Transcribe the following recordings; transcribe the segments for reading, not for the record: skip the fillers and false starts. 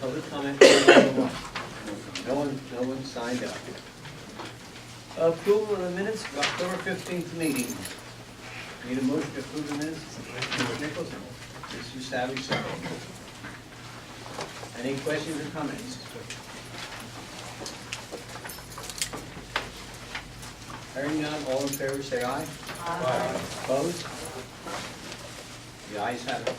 Public comment, number one. No one signed up. Approval of the minutes of October 15th meeting. Need a motion to approve the minutes? Mr. Nicholson. Mr. Savage, second. Any questions or comments? Hearing none, all in favor say aye. Aye. Opposed? The ayes have it.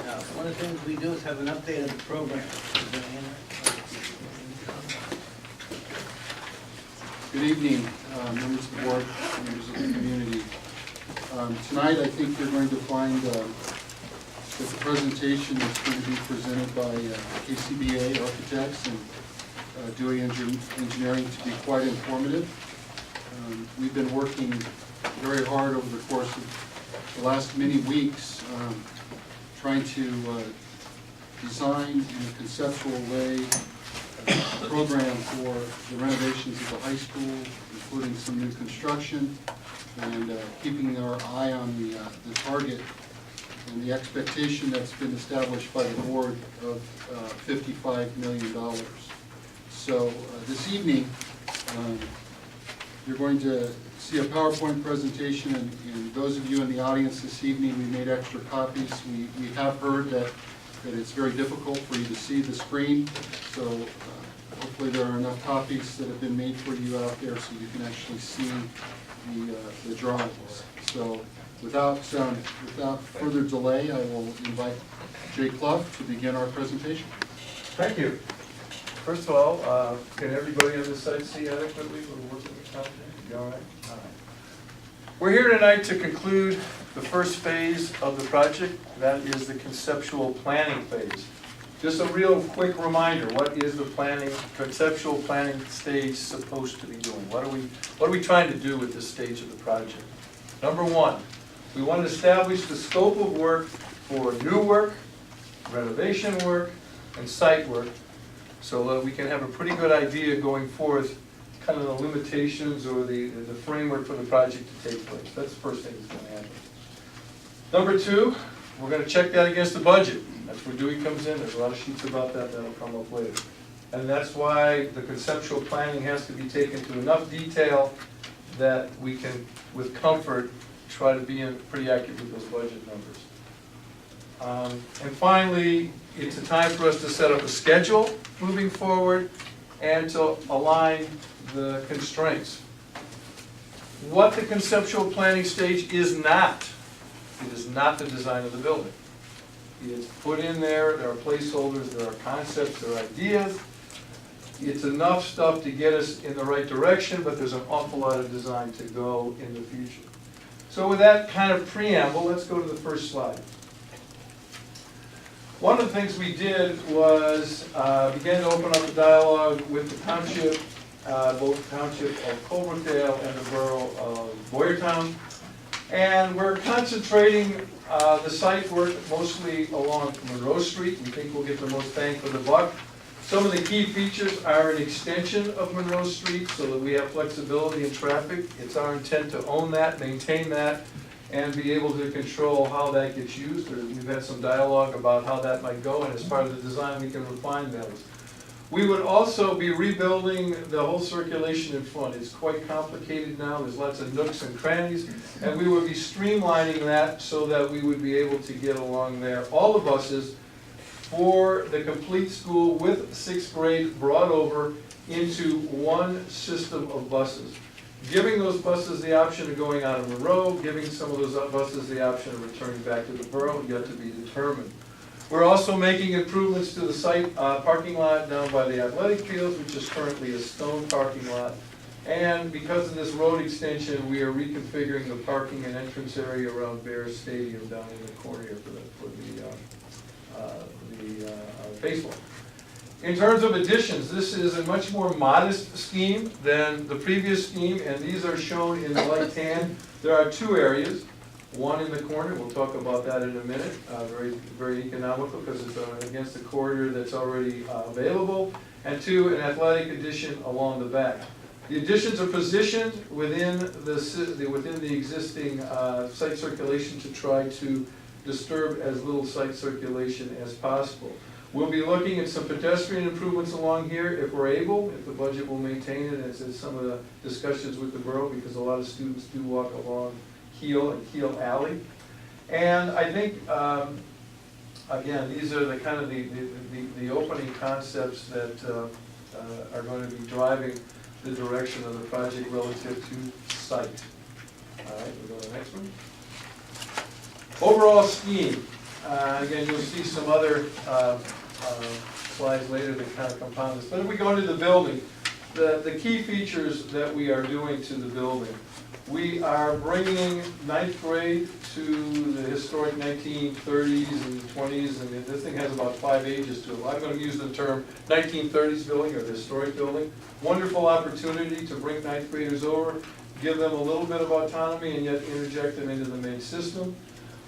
Now, one of the things we do is have an update of the program. Good evening, members of the board, members of the community. Tonight, I think you're going to find that the presentation is going to be presented by KCBA Architects and Dewey Engineering to be quite informative. We've been working very hard over the course of the last many weeks trying to design in a conceptual way a program for the renovations of the high school, including some new construction, and keeping our eye on the target and the expectation that's been established by the board of $55 million. So this evening, you're going to see a PowerPoint presentation, and those of you in the audience this evening, we made extra copies. We have heard that it's very difficult for you to see the screen, so hopefully there are enough copies that have been made for you out there so you can actually see the drawings. So without further delay, I will invite Jay Clough to begin our presentation. Thank you. First of all, can everybody on the site see adequately? We're working with time. You all right? All right. We're here tonight to conclude the first phase of the project. That is the conceptual planning phase. Just a real quick reminder, what is the conceptual planning stage supposed to be doing? What are we trying to do with this stage of the project? Number one, we want to establish the scope of work for new work, renovation work, and site work, so that we can have a pretty good idea going forth, kind of the limitations or the framework for the project to take place. That's the first thing that's going to happen. Number two, we're going to check that against the budget. That's where Dewey comes in. There's a lot of sheets about that that'll come up later. And that's why the conceptual planning has to be taken to enough detail that we can, with comfort, try to be pretty accurate with those budget numbers. And finally, it's a time for us to set up a schedule moving forward and to align the constraints. What the conceptual planning stage is not, it is not the design of the building. It's put in there are placeholders, there are concepts, there are ideas. It's enough stuff to get us in the right direction, but there's an awful lot of design to go in the future. So with that kind of preamble, let's go to the first slide. One of the things we did was begin to open up a dialogue with the township, both the township of Culverdale and the borough of Boyertown. And we're concentrating the site work mostly along Monroe Street. We think we'll get the most bang for the buck. Some of the key features are an extension of Monroe Street so that we have flexibility in traffic. It's our intent to own that, maintain that, and be able to control how that gets used. We've had some dialogue about how that might go, and as part of the design we can refine those. We would also be rebuilding the whole circulation in front. It's quite complicated now. There's lots of nooks and crannies, and we would be streamlining that so that we would be able to get along there. All the buses for the complete school with 6th grade brought over into one system of buses. Giving those buses the option of going out of Monroe, giving some of those buses the option of returning back to the borough, yet to be determined. We're also making improvements to the site parking lot down by the athletic fields, which is currently a stone parking lot. And because of this road extension, we are reconfiguring the parking and entrance area around Bears Stadium down in the corner here for the baseball. In terms of additions, this is a much more modest scheme than the previous scheme, and these are shown in the light tan. There are two areas. One in the corner, we'll talk about that in a minute, very economical because it's against the corridor that's already available, and two, an athletic addition along the back. The additions are positioned within the existing site circulation to try to disturb as little site circulation as possible. We'll be looking at some pedestrian improvements along here if we're able, if the budget will maintain it, as some of the discussions with the borough, because a lot of students do walk along Heel and Heel Alley. And I think, again, these are the kind of the opening concepts that are going to be driving the direction of the project relative to site. All right, we'll go to the next one. Overall scheme. Again, you'll see some other slides later that kind of compound this. But if we go into the building, the key features that we are doing to the building. We are bringing 9th grade to the historic 1930s and 20s, and this thing has about 5 ages to it. I'm going to use the term 1930s building or the historic building. Wonderful opportunity to bring 9th graders over, give them a little bit of autonomy and yet interject them into the main system.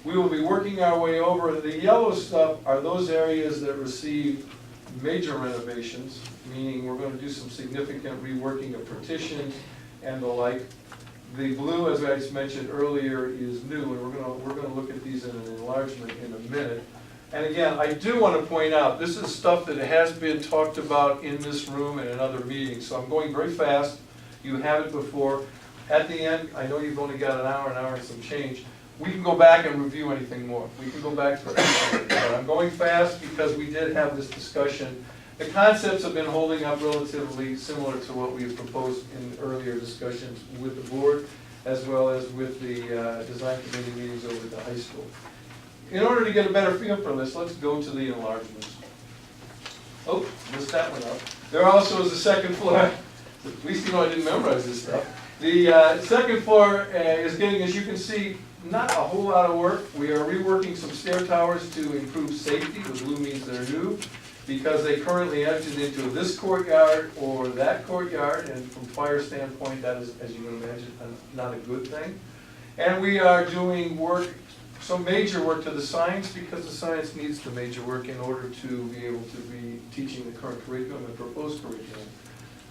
We will be working our way over. The yellow stuff are those areas that receive major renovations, meaning we're going to do some significant reworking of partitions and the like. The blue, as I just mentioned earlier, is new, and we're going to look at these in an enlargement in a minute. And again, I do want to point out, this is stuff that has been talked about in this room and in other meetings, so I'm going very fast. You have it before. At the end, I know you've only got an hour and some change. We can go back and review anything more. We can go back to it. But I'm going fast because we did have this discussion. The concepts have been holding up relatively similar to what we have proposed in earlier discussions with the board, as well as with the design committee meetings over at the high school. In order to get a better feel for this, let's go to the enlargements. Oh, missed that one up. There also is a second floor. At least you know I didn't memorize this stuff. The second floor is getting, as you can see, not a whole lot of work. We are reworking some stair towers to improve safety. The blue means they're new, because they currently entered into this courtyard or that courtyard, and from fire standpoint, that is, as you can imagine, not a good thing. And we are doing work, some major work to the science, because the science needs the major work in order to be able to be teaching the current curriculum and proposed curriculum.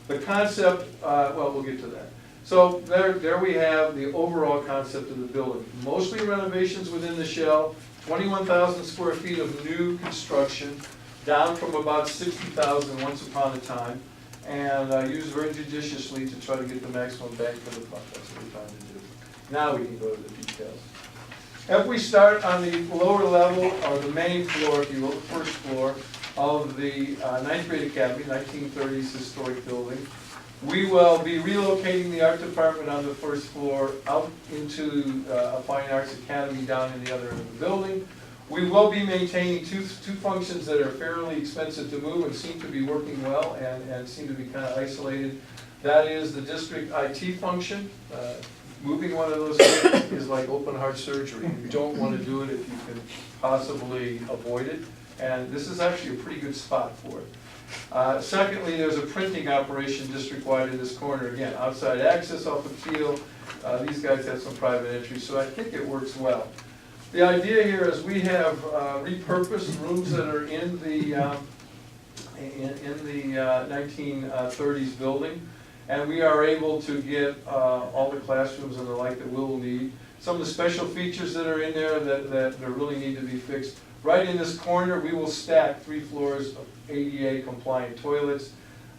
The concept, well, we'll get to that. So there we have the overall concept of the building. Mostly renovations within the shell, 21,000 square feet of new construction, down from about 60,000 once upon a time, and used very judiciously to try to get the maximum bang for the buck. That's what we're trying to do. Now we can go to the details. If we start on the lower level, or the main floor, if you will, the first floor of the 9th grade academy, 1930s historic building, we will be relocating the art department on the first floor out into a fine arts academy down in the other end of the building. We will be maintaining two functions that are fairly expensive to move and seem to be working well and seem to be kind of isolated. That is the district IT function. Moving one of those things is like open heart surgery. You don't want to do it if you can possibly avoid it. And this is actually a pretty good spot for it. Secondly, there's a printing operation district-wide in this corner. Again, outside access off the field. These guys have some private entry, so I think it works well. The idea here is we have repurposed rooms that are in the 1930s building, and we are able to get all the classrooms and the like that we'll need. Some of the special features that are in there that really need to be fixed. Right in this corner, we will stack 3 floors of ADA compliant toilets.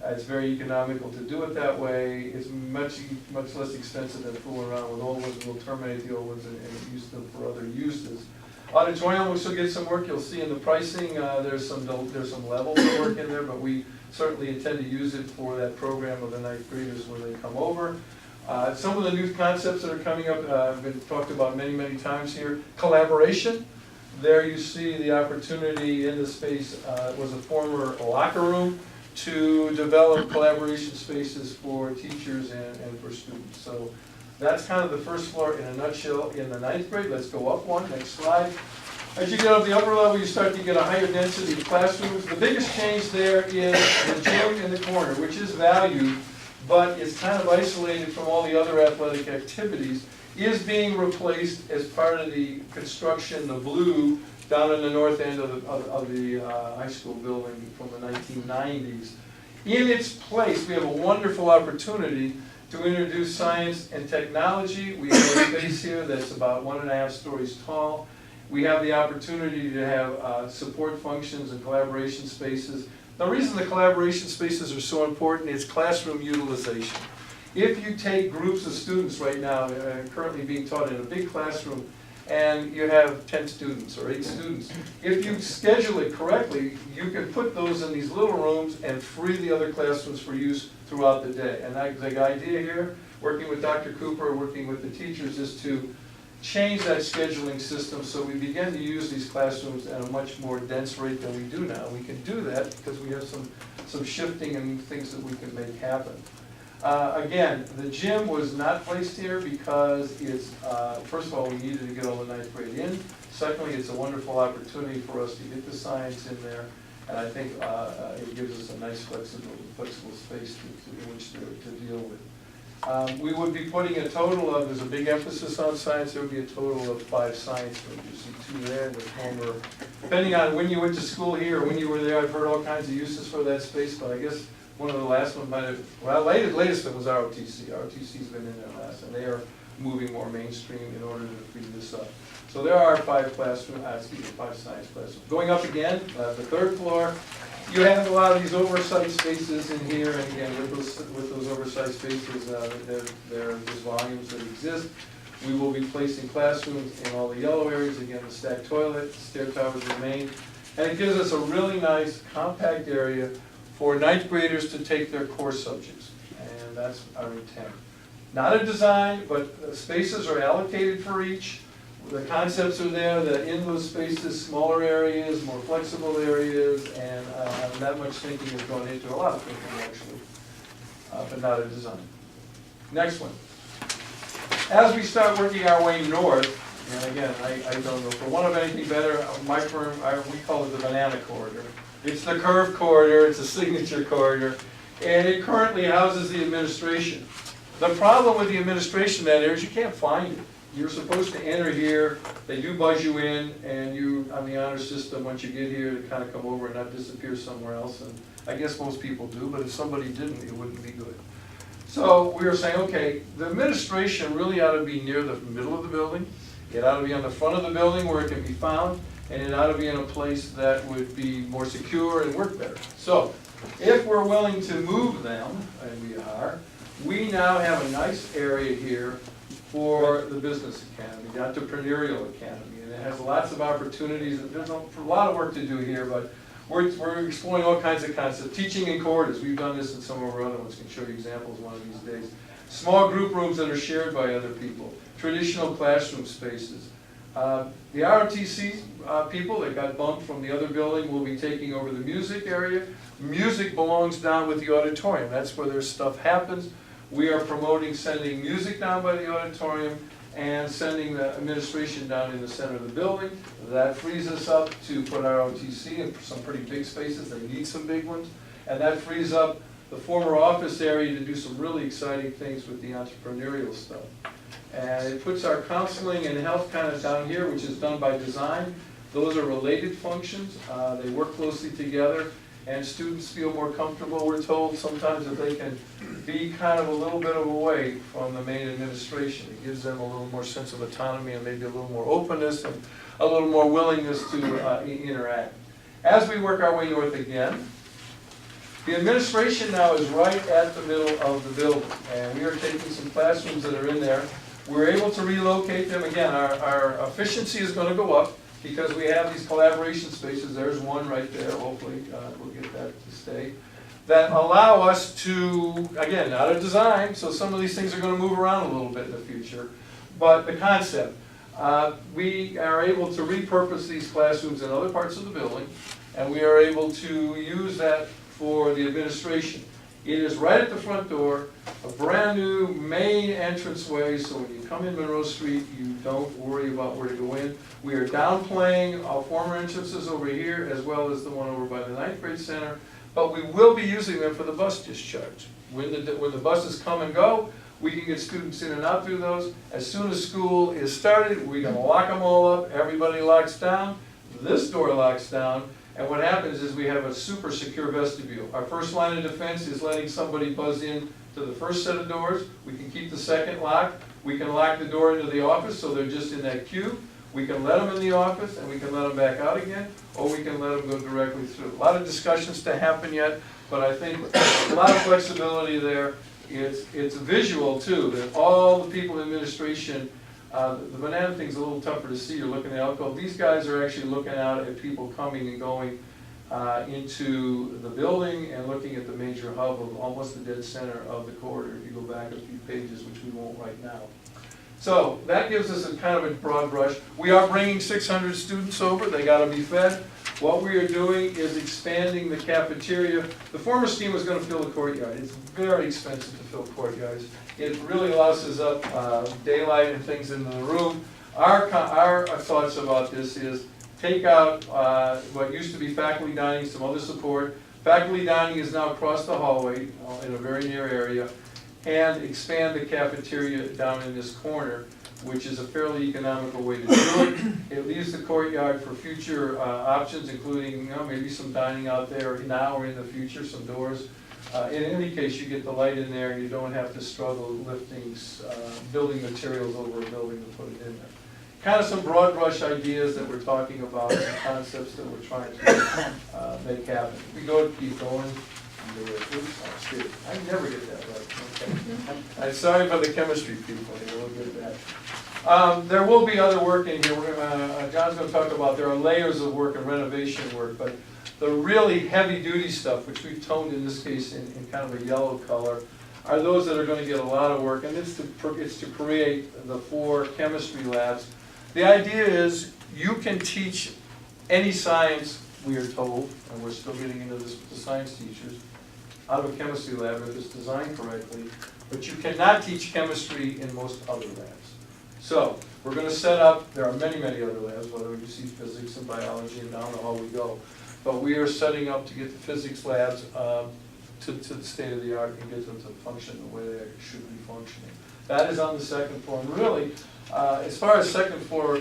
It's very economical to do it that way. It's much less expensive than fooling around with old ones. We'll terminate the old ones and use them for other uses. Auditorium, we still get some work. You'll see in the pricing, there's some levels of work in there, but we certainly intend to use it for that program of the 9th graders when they come over. Some of the new concepts that are coming up have been talked about many, many times here. Collaboration. There you see the opportunity in the space. It was a former locker room to develop collaboration spaces for teachers and for students. So that's kind of the first floor in a nutshell in the 9th grade. Let's go up one, next slide. As you get up the upper level, you start to get a higher density of classrooms. The biggest change there is the gym in the corner, which is valued, but it's kind of isolated from all the other athletic activities, is being replaced as part of the construction, the blue, down in the north end of the high school building from the 1990s. In its place, we have a wonderful opportunity to introduce science and technology. We have a space here that's about 1.5 stories tall. We have the opportunity to have support functions and collaboration spaces. The reason the collaboration spaces are so important is classroom utilization. If you take groups of students right now, currently being taught in a big classroom, and you have 10 students or 8 students, if you schedule it correctly, you can put those in these little rooms and free the other classrooms for use throughout the day. And the idea here, working with Dr. Cooper, working with the teachers, is to change that scheduling system so we begin to use these classrooms at a much more dense rate than we do now. We can do that because we have some shifting and things that we can make happen. Again, the gym was not placed here because it's, first of all, we needed to get all the 9th grade in. Secondly, it's a wonderful opportunity for us to get the science in there. And I think it gives us a nice flexible space in which to deal with. We would be putting a total of, there's a big emphasis on science, there would be a total of 5 science rooms. You see 2 there, and the former, depending on when you went to school here or when you were there, I've heard all kinds of uses for that space, but I guess one of the last ones might have, well, latest one was ROTC. ROTC's been in there last, and they are moving more mainstream in order to free this up. So there are 5 science classrooms. Going up again, the 3rd floor, you have a lot of these oversight spaces in here, and again, with those oversight spaces, there's volumes that exist. We will be placing classrooms in all the yellow areas. Again, the stacked toilet, stair towers remain, and it gives us a really nice compact area for 9th graders to take their core subjects, and that's our intent. Not a design, but spaces are allocated for each. The concepts are there that in those spaces, smaller areas, more flexible areas, and that much thinking has gone into a lot of thinking actually, but not a design. Next one. As we start working our way north, and again, I don't know, for want of anything better, my firm, we call it the banana corridor. It's the curved corridor, it's a signature corridor, and it currently houses the administration. The problem with the administration in that area is you can't find it. You're supposed to enter here, they do buzz you in, and you, on the honor system, once you get here, to kind of come over and not disappear somewhere else, and I guess most people do, but if somebody didn't, it wouldn't be good. So we were saying, okay, the administration really ought to be near the middle of the building, it ought to be on the front of the building where it can be found, and it ought to be in a place that would be more secure and work better. So, if we're willing to move them, and we are, we now have a nice area here for the Business Academy, the Entrepreneurial Academy, and it has lots of opportunities. There's a lot of work to do here, but we're exploring all kinds of concepts. Teaching in corridors, we've done this in some of our other ones, can show you examples one of these days. Small group rooms that are shared by other people, traditional classroom spaces. The ROTC people that got bumped from the other building will be taking over the music area. Music belongs down with the auditorium. That's where their stuff happens. We are promoting sending music down by the auditorium and sending the administration down in the center of the building. That frees us up to put ROTC in some pretty big spaces. They need some big ones. And that frees up the former office area to do some really exciting things with the entrepreneurial stuff. And it puts our counseling and health kind of down here, which is done by design. Those are related functions. They work closely together, and students feel more comfortable. We're told sometimes that they can be kind of a little bit of away from the main administration. It gives them a little more sense of autonomy and maybe a little more openness and a little more willingness to interact. As we work our way north again, the administration now is right at the middle of the building, and we are taking some classrooms that are in there. We're able to relocate them. Again, our efficiency is going to go up because we have these collaboration spaces. There's one right there. Hopefully, we'll get that to stay. That allow us to, again, not a design, so some of these things are going to move around a little bit in the future, but the concept. We are able to repurpose these classrooms in other parts of the building, and we are able to use that for the administration. It is right at the front door, a brand new main entranceway, so when you come in Monroe Street, you don't worry about where to go in. We are downplaying our former entrances over here, as well as the one over by the 9th grade center, but we will be using them for the bus discharge. When the buses come and go, we can get students in and out through those. As soon as school is started, we're going to lock them all up, everybody locks down, this door locks down, And what happens is we have a super secure vestibule. Our first line of defense is letting somebody buzz in to the first set of doors. We can keep the second locked. We can lock the door into the office so they're just in that queue. We can let them in the office and we can let them back out again, or we can let them go directly through. A lot of discussions to happen yet, but I think a lot of flexibility there. It's visual too, that all the people in administration, the banana thing's a little tougher to see. You're looking at alcove. These guys are actually looking out at people coming and going into the building and looking at the major hub of almost the dead center of the corridor, if you go back a few pages, which we won't right now. So that gives us a kind of a broad brush. We are bringing 600 students over. They got to be fed. What we are doing is expanding the cafeteria. The former scheme was going to fill the courtyard. It's very expensive to fill courtyards. It really louses up daylight and things into the room. Our thoughts about this is take out what used to be faculty dining, some other support. Faculty dining is now across the hallway in a very near area, and expand the cafeteria down in this corner, which is a fairly economical way to do it. It leaves the courtyard for future options, including maybe some dining out there now or in the future, some doors. In any case, you get the light in there and you don't have to struggle lifting building materials over a building to put it in there. Kind of some broad brush ideas that we're talking about, some concepts that we're trying to make happen. We go to keep going. I never get that right. Okay. I'm sorry for the chemistry people. We'll get that. There will be other work in here. John's going to talk about there are layers of work and renovation work, but the really heavy-duty stuff, which we've toned in this case in kind of a yellow color, are those that are going to get a lot of work, and it's to create the 4 chemistry labs. The idea is you can teach any science, we are told, and we're still getting into this with the science teachers, out of a chemistry lab if it's designed correctly, but you cannot teach chemistry in most other labs. So we're going to set up, there are many, many other labs, whether you see physics and biology and down the hall we go, but we are setting up to get the physics labs to the state of the art and get them to function the way they should be functioning. That is on the second floor. And really, as far as second floor,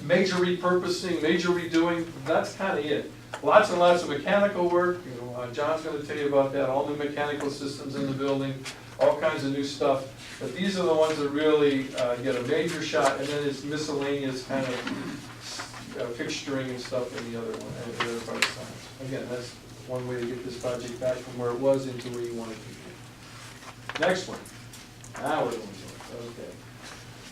major repurposing, major redoing, that's kind of it. Lots and lots of mechanical work. John's going to tell you about that. All the mechanical systems in the building, all kinds of new stuff. But these are the ones that really get a major shot, and then it's miscellaneous kind of fixturing and stuff in the other one, and the other part of science. Again, that's one way to get this project back from where it was into where you want it to be. Next one. Now we're going to okay.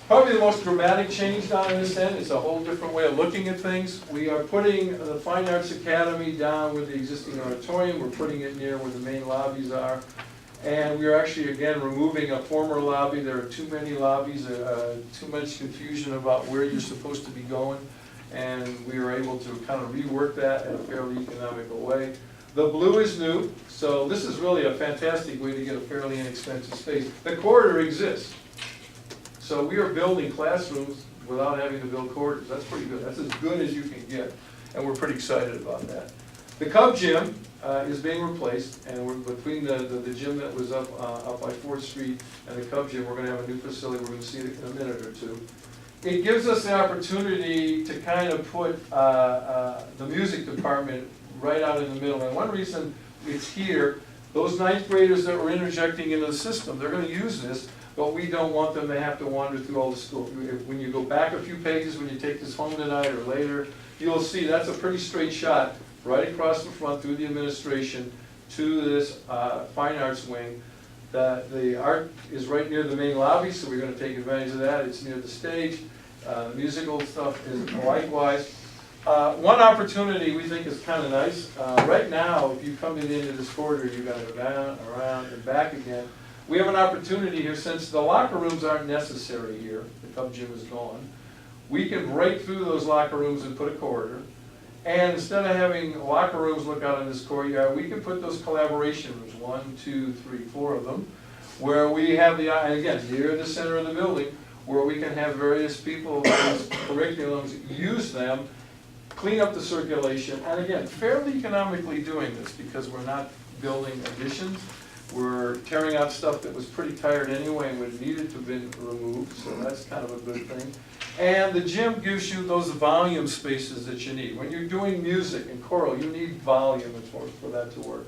Probably the most dramatic change down in this end. It's a whole different way of looking at things. We are putting the Fine Arts Academy down with the existing auditorium. We're putting it near where the main lobbies are. And we are actually, again, removing a former lobby. There are too many lobbies, too much confusion about where you're supposed to be going. And we were able to kind of rework that in a fairly economical way. The blue is new, so this is really a fantastic way to get a fairly inexpensive space. The corridor exists. So we are building classrooms without having to build corridors. That's pretty good. That's as good as you can get. And we're pretty excited about that. The Cub Gym is being replaced, and we're between the gym that was up by 4th Street and the Cub Gym, we're going to have a new facility. We're going to see it in a minute or two. It gives us the opportunity to kind of put the music department right out in the middle. And one reason it's here, those 9th graders that we're interjecting into the system, they're going to use this, but we don't want them to have to wander through all the school. When you go back a few pages, when you take this home tonight or later, you'll see that's a pretty straight shot right across the front through the administration to this fine arts wing. The art is right near the main lobby, so we're going to take advantage of that. It's near the stage. Musical stuff is likewise. One opportunity we think is kind of nice. Right now, if you come into this corridor, you've got to go down, around, and back again. We have an opportunity here, since the locker rooms aren't necessary here, the Cub Gym is gone, we can break through those locker rooms and put a corridor. And instead of having locker rooms look out in this courtyard, we can put those collaboration rooms, 1, 2, 3, 4 of them, where we have the, and again, near the center of the building, where we can have various people, various curriculums, use them, clean up the circulation, and again, fairly economically doing this because we're not building additions. We're tearing out stuff that was pretty tired anyway and would needed to have been removed, so that's kind of a good thing. And the gym gives you those volume spaces that you need. When you're doing music and choral, you need volume for that to work.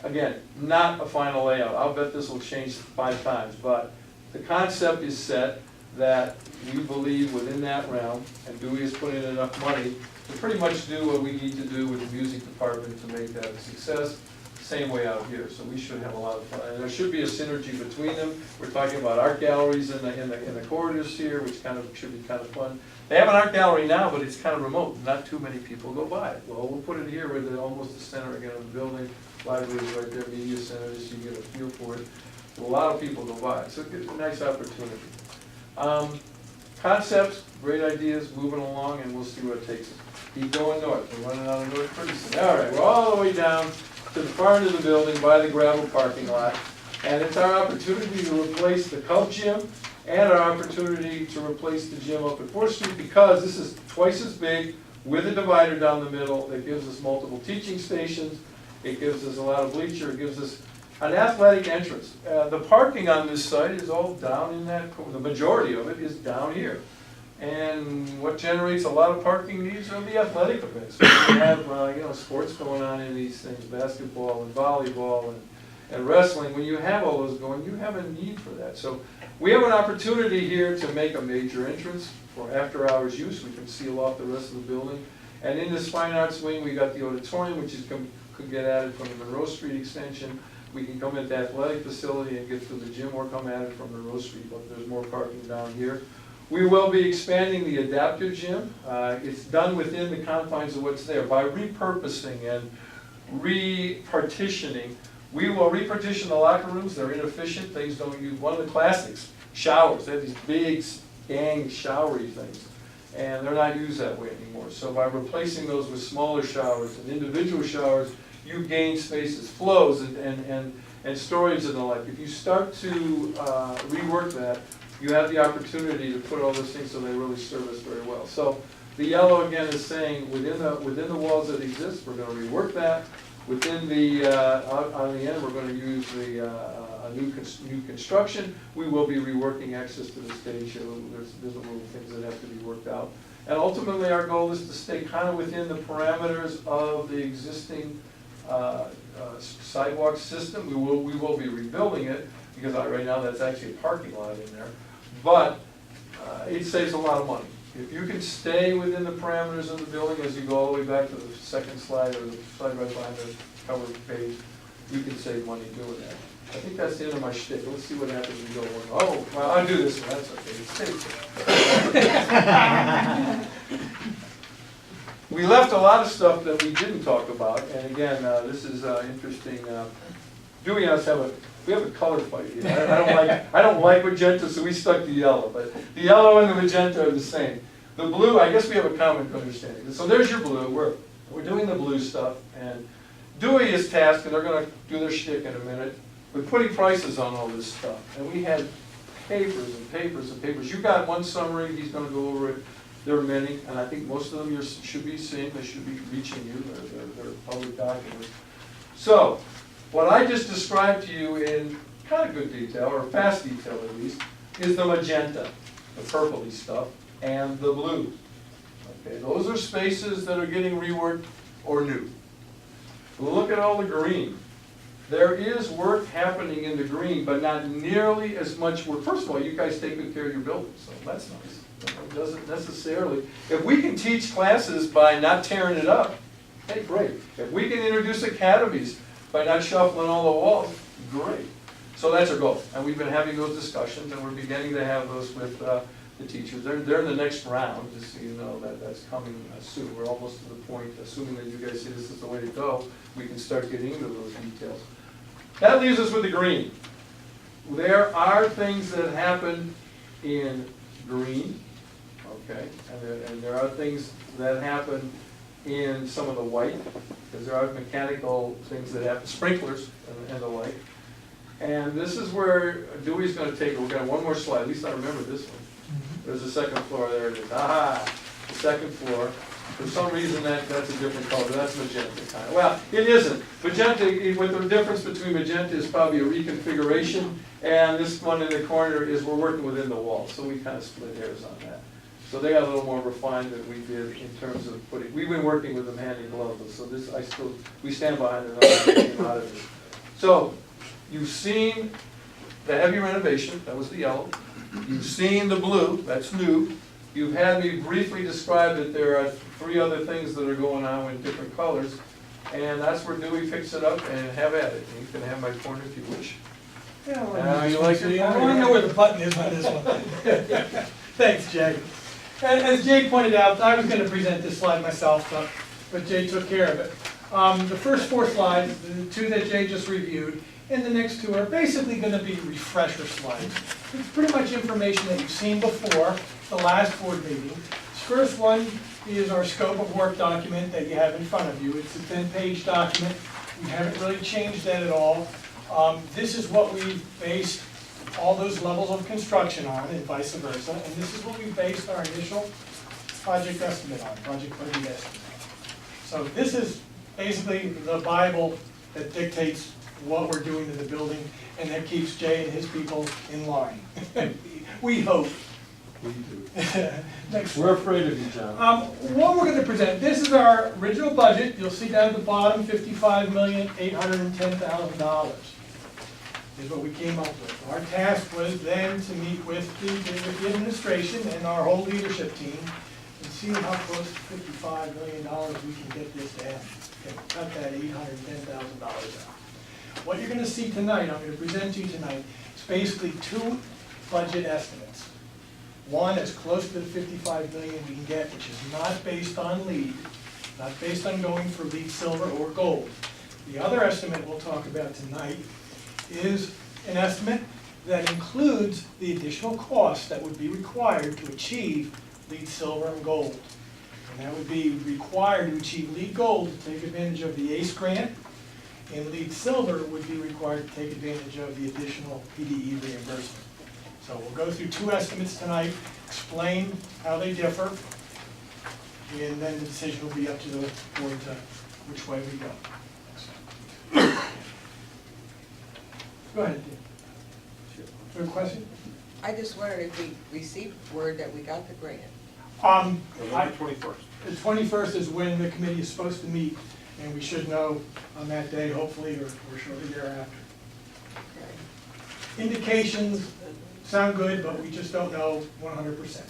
Again, not a final layout. I'll bet this will change 5 times, but the concept is set that we believe within that realm, and Dewey has put in enough money to pretty much do what we need to do with the music department to make that a success. Same way out here, so we should have a lot of fun. And there should be a synergy between them. We're talking about art galleries in the corridors here, which should be kind of fun. They have an art gallery now, but it's kind of remote. Not too many people go by it. Well, we'll put it here where they're almost the center again of the building. Libraries right there, media center, so you get a feel for it. So a lot of people go by it, so it's a nice opportunity. Concepts, great ideas, moving along, and we'll see where it takes us. Keep going north. We're running out of north pretty soon. All right, we're all the way down to the far end of the building by the gravel parking lot. And it's our opportunity to replace the Cub Gym and our opportunity to replace the gym up at 4th Street, because this is twice as big with a divider down the middle that gives us multiple teaching stations. It gives us a lot of bleacher. It gives us an athletic entrance. The parking on this site is all down in that, the majority of it is down here. And what generates a lot of parking needs are the athletic events. We have sports going on in these things, basketball and volleyball and wrestling. When you have all those going, you have a need for that. So we have an opportunity here to make a major entrance for after-hours use. We can seal off the rest of the building. And in this fine arts wing, we got the auditorium, which could get added from the Monroe Street extension. We can come into the athletic facility and get to the gym, or come at it from Monroe Street, but there's more parking down here. We will be expanding the adaptive gym. It's done within the confines of what's there. By repurposing and repartitioning, we will repartition the locker rooms. They're inefficient. Things don't use. One of the classics, showers. They have these big, gang, showery things, and they're not used that way anymore. So by replacing those with smaller showers and individual showers, you gain spaces, flows, and storage and the like. If you start to rework that, you have the opportunity to put all those things so they really serve us very well. So the yellow again is saying within the walls that exist, we're going to rework that. Within the on the end, we're going to use the new construction. We will be reworking access to the stage. There's little things that have to be worked out. And ultimately, our goal is to stay kind of within the parameters of the existing sidewalk system. We will be rebuilding it, because right now that's actually a parking lot in there. But it saves a lot of money. If you can stay within the parameters of the building as you go all the way back to the second slide, or the slide right behind the cover page, you can save money doing that. I think that's the end of my shtick. Let's see what happens when you go one. Oh, well, I'll do this one. That's okay. We left a lot of stuff that we didn't talk about, and again, this is interesting. Dewey and us we have a color fight here. I don't like magenta, so we stuck to yellow. But the yellow and the magenta are the same. The blue, I guess we have a common understanding. So there's your blue. We're doing the blue stuff, and Dewey is tasked, and they're going to do their shtick in a minute, with putting prices on all this stuff. And we had papers and papers and papers. You got one summary. He's going to go over it. There are many, and I think most of them you should be seeing. They should be reaching you. They're public documents. So what I just described to you in kind of good detail, or fast detail at least, is the magenta, the purpley stuff, and the blue. Okay, those are spaces that are getting reworked or new. Look at all the green. There is work happening in the green, but not nearly as much work. First of all, you guys take good care of your buildings, so that's nice. It doesn't necessarily. If we can teach classes by not tearing it up, hey, great. If we can introduce academies by not shuffling all the walls, great. So that's our goal. And we've been having those discussions, and we're beginning to have those with the teachers. They're in the next round, just so you know that's coming soon. We're almost to the point, assuming that you guys see this is the way to go, we can start getting into those details. That leaves us with the green. There are things that happen in green, okay, and there are things that happen in some of the white, because there are mechanical things that happen, sprinklers and the like. And this is where Dewey's going to take it. We're going to have one more slide. At least I remember this one. There's the second floor. There it is. Aha! The second floor. For some reason, that's a different color, that's magenta kind of. Well, it isn't. Magenta, what the difference between magenta is probably a reconfiguration, and this one in the corner is we're working within the wall, so we kind of split hairs on that. So they got a little more refined than we did in terms of putting, we've been working with them hand in glove, so this, we stand behind it, that came out of it. So, you've seen the heavy renovation, that was the yellow. You've seen the blue, that's new. You've had me briefly describe that there are 3 other things that are going on in different colors. And that's where Dewey fix it up and have at it. You can have my corner if you wish. Yeah, You like your I corner? know where the button is on this one. Thanks, Jay. And as Jay pointed out, I was going to present this slide myself, but Jay took care of it. The first 4 slides, the 2 that Jay just reviewed, and the next 2 are basically going to be refresher slides. It's pretty much information that you've seen before, the last board meeting. This first one is our scope of work document that you have in front of you. It's a 10-page document. We haven't really changed that at all. This is what we've based all those levels of construction on, and vice versa. And this is what we based our initial project estimate on, project budget estimate. So this is basically the Bible that dictates what we're doing to the building, and that keeps Jay and his people in line. We hope. We do. Next We're afraid of you, John. What we're going to present, this is our original budget. You'll see down at the bottom, $55,810,000 is what we came up with. Our task was then to meet with the administration and our whole leadership team and see how close to $55 million we can get this down. Okay, cut that $810,000 out. What you're going to see tonight, I'm going to present to you tonight, is basically 2 budget estimates. One is close to the $55 million we can get, which is not based on LEED, not based on going for LEED silver or gold. The other estimate we'll talk about tonight is an estimate that includes the additional costs that would be required to achieve LEED silver and gold. And that would be required to achieve LEED gold to take advantage of the ACE grant, and LEED silver would be required to take advantage of the additional PDE reimbursement. So we'll go through 2 estimates tonight, explain how they differ, and then the decision will be up to the board to which way we go. Go ahead, Dean. Do you have a question? I just wondered if we received word that we got the grant. November 21st. The 21st is when the committee is supposed to meet, and we should know on that day, hopefully, or shortly thereafter. Okay. Indications sound good, but we just don't know 100%.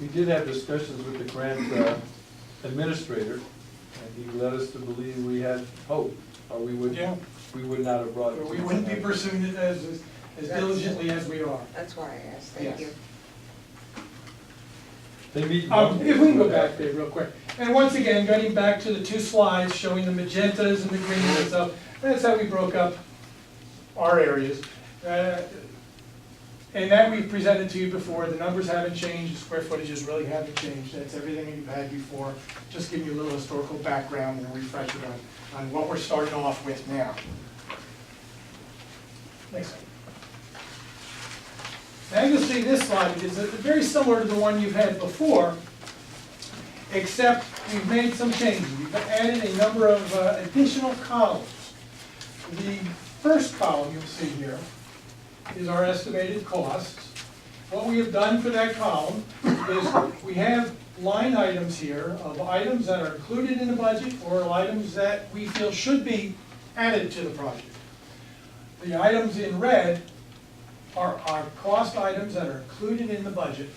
We did have discussions with the grant administrator, and he led us to believe we had hope, or we would not have brought it. Or we wouldn't be pursuing it as diligently as we are. That's why I asked, thank Yes. you. They meet. If we can go back there real quick. And once again, getting back to the 2 slides showing the magentas and the greens and stuff, that's how we broke up our areas. And that we've presented to you before. The numbers haven't changed, the square footages really haven't changed. That's everything that you've had before. Just give you a little historical background and a refresher on what we're starting off with now. Next slide. Now you'll see this slide is very similar to the one you've had before, except we've made some changes. We've added a number of additional columns. The first column you'll see here is our estimated costs. What we have done for that column is we have line items here of items that are included in the budget or items that we feel should be added to the project. The items in red are our cost items that are included in the budget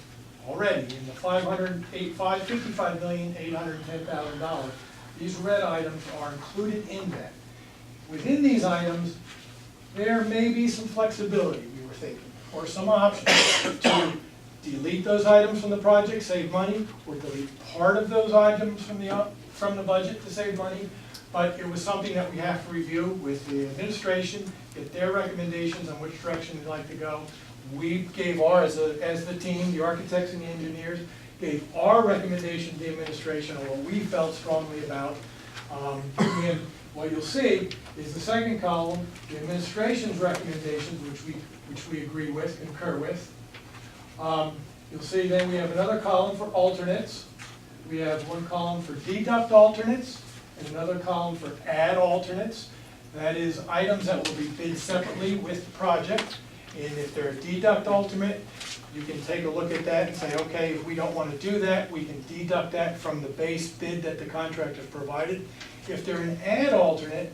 already in the $55,810,000. These red items are included in that. Within these items, there may be some flexibility, we were thinking, or some options to delete those items from the project, save money, or delete part of those items from the budget to save money. But it was something that we have to review with the administration, get their recommendations on which direction we'd like to go. We gave ours, as the team, the architects and the engineers, gave our recommendation to the administration on what we felt strongly about. And what you'll see is the second column, the administration's recommendations, which we agree with, concur with. You'll see then we have another column for alternates. we have one column for deduct alternates and another column for add alternates. That is items that will be bid separately with the project. And if they're a deduct alternate, you can take a look at that and say, okay, if we don't want to do that, we can deduct that from the base bid that the contractor provided. If they're an add alternate,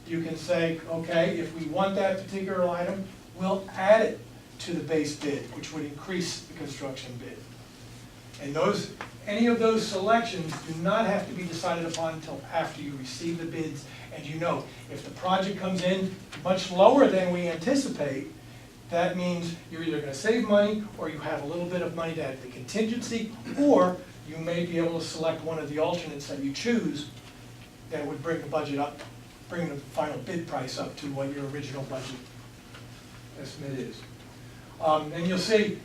you can say, okay, if we want that particular item, we'll add it to the base bid, which would increase the construction bid. And those, any of those selections do not have to be decided upon until after you receive the bids. And you know, if the project comes in much lower than we anticipate, that means you're either gonna save money, or you have a little bit of money to add to the contingency, or you may be able to select one of the alternates that you choose that would bring the budget up, bring the final bid price up to what your original budget estimate is. And you'll see,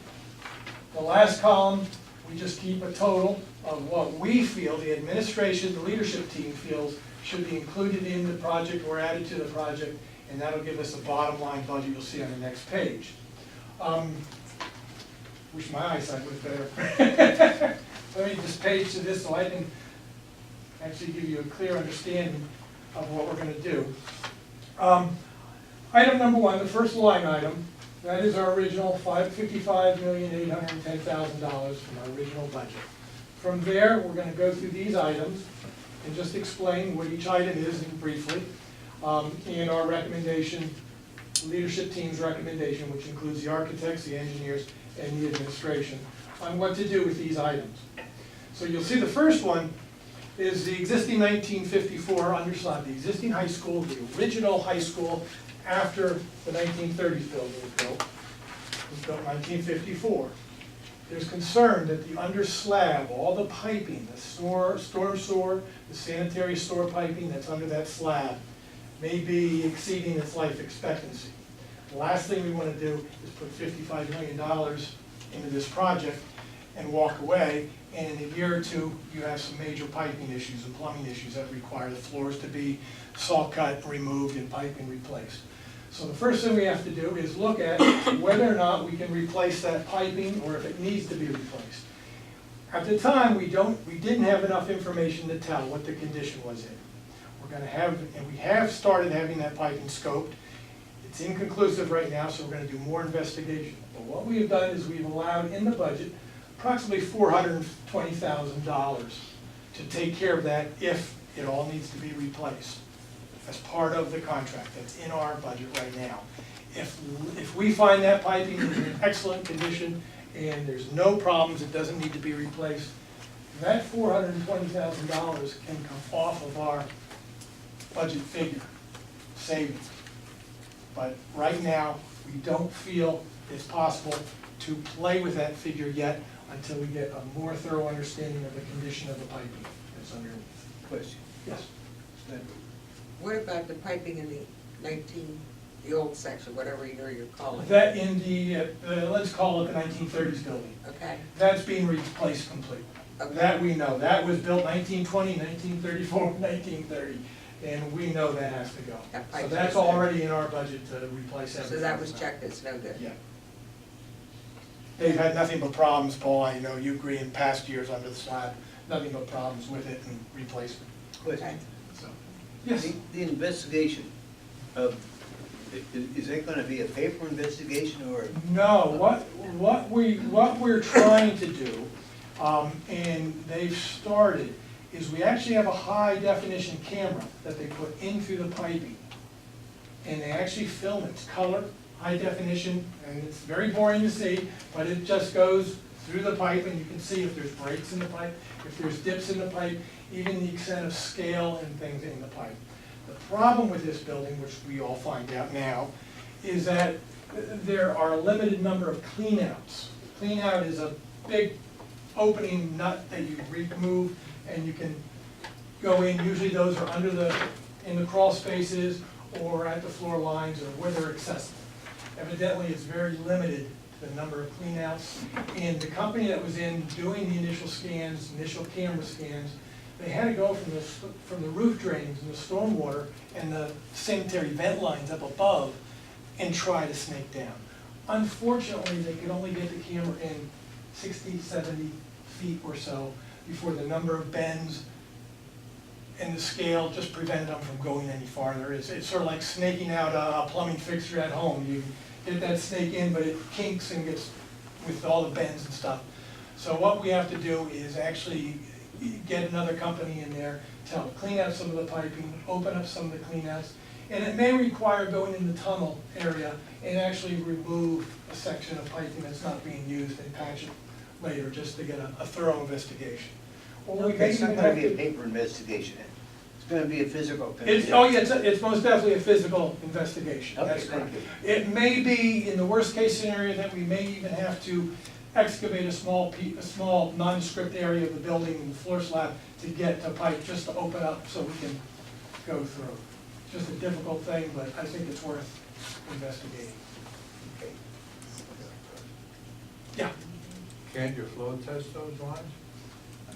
the last column, we just keep a total of what we feel, the administration, the leadership team feels should be included in the project or added to the project, and that'll give us a bottom line budget you'll see on the next page. Wish my eyesight was better. Let me just page to this so I can actually give you a clear understanding of what we're gonna do. Item number one, the first line item, that is our original $55,810,000 from our original budget. From there, we're gonna go through these items and just explain what each item is briefly. And our recommendation, leadership team's recommendation, which includes the architects, the engineers, and the administration, on what to do with these items. So you'll see the first one is the existing 1954 underside, the existing high school, the original high school after the 1930s building was built. It was built in 1954. There's concern that the under slab, all the piping, the storm sewer, the sanitary sewer piping that's under that slab may be exceeding its life expectancy. The last thing we want to do is put $55 million into this project and walk away, and in a year or two, you have some major piping issues and plumbing issues that require the floors to be saw cut, removed, and piping replaced. So the first thing we have to do is look at whether or not we can replace that piping, or if it needs to be replaced. At the time, we didn't have enough information to tell what the condition was in. We're gonna have, and we have started having that piping scoped. It's inconclusive right now, so we're gonna do more investigation. But what we have done is we've allowed in the budget approximately $420,000 to take care of that if it all needs to be replaced as part of the contract. That's in our budget right now. If we find that piping is in excellent condition and there's no problems, it doesn't need to be replaced, that $420,000 can come off of our budget figure, savings. But right now, we don't feel it's possible to play with that figure yet until we get a more thorough understanding of the condition of the piping that's underneath. Question. Yes. What about the piping in the old section, whatever you're calling it? That in the, let's call it the 1930s building. Okay, That's being replaced completely. Okay. That we know. That was built 1920, 1934, 1930, and we know that has to go. That So pipe that's is there. already in our budget to replace everything. so that was checked, it's no good. Yeah. They've had nothing but problems, Paul, I know you agree, in past years under the slab, nothing but problems with it and replacement, Question. so. Yes, The investigation of, is that gonna be a paper investigation or? no, what we're trying to do, and they've started, is we actually have a high definition camera that they put in through the piping. And they actually film it, it's color, high definition, and it's very boring to see, but it just goes through the pipe and you can see if there's breaks in the pipe, if there's dips in the pipe, even the extent of scale and things in the pipe. The problem with this building, which we all find out now, is that there are a limited number of cleanouts. Cleanout is a big opening nut that you remove and you can go in. Usually those are in the crawl spaces or at the floor lines or where they're accessible. Evidently, it's very limited, the number of cleanouts. And the company that was in doing the initial scans, initial camera scans, they had to go from the roof drains and the stormwater and the sanitary vent lines up above and try to snake down. Unfortunately, they could only get the camera in 60, 70 feet or so before the number of bends and the scale just prevented them from going any farther. It's sort of like snaking out a plumbing fixture at home. You get that snake in, but it kinks and gets with all the bends and stuff. So what we have to do is actually get another company in there to help clean out some of the piping, open up some of the cleanouts. And it may require going in the tunnel area and actually remove a section of piping that's not being used and patch it later, just to get a thorough investigation. Or we Okay, may it's not even gonna have be a to- paper investigation. It's gonna be a physical. Oh, yeah, it's most definitely a physical investigation, Okay, that's thank correct. you. It may be, in the worst case scenario, that we may even have to excavate a small nondescript area of the building and the floor slab to get the pipe, just to open up so we can go through. Just a difficult thing, but I think it's worth investigating. Okay. Yeah, Can't you flow test those lines?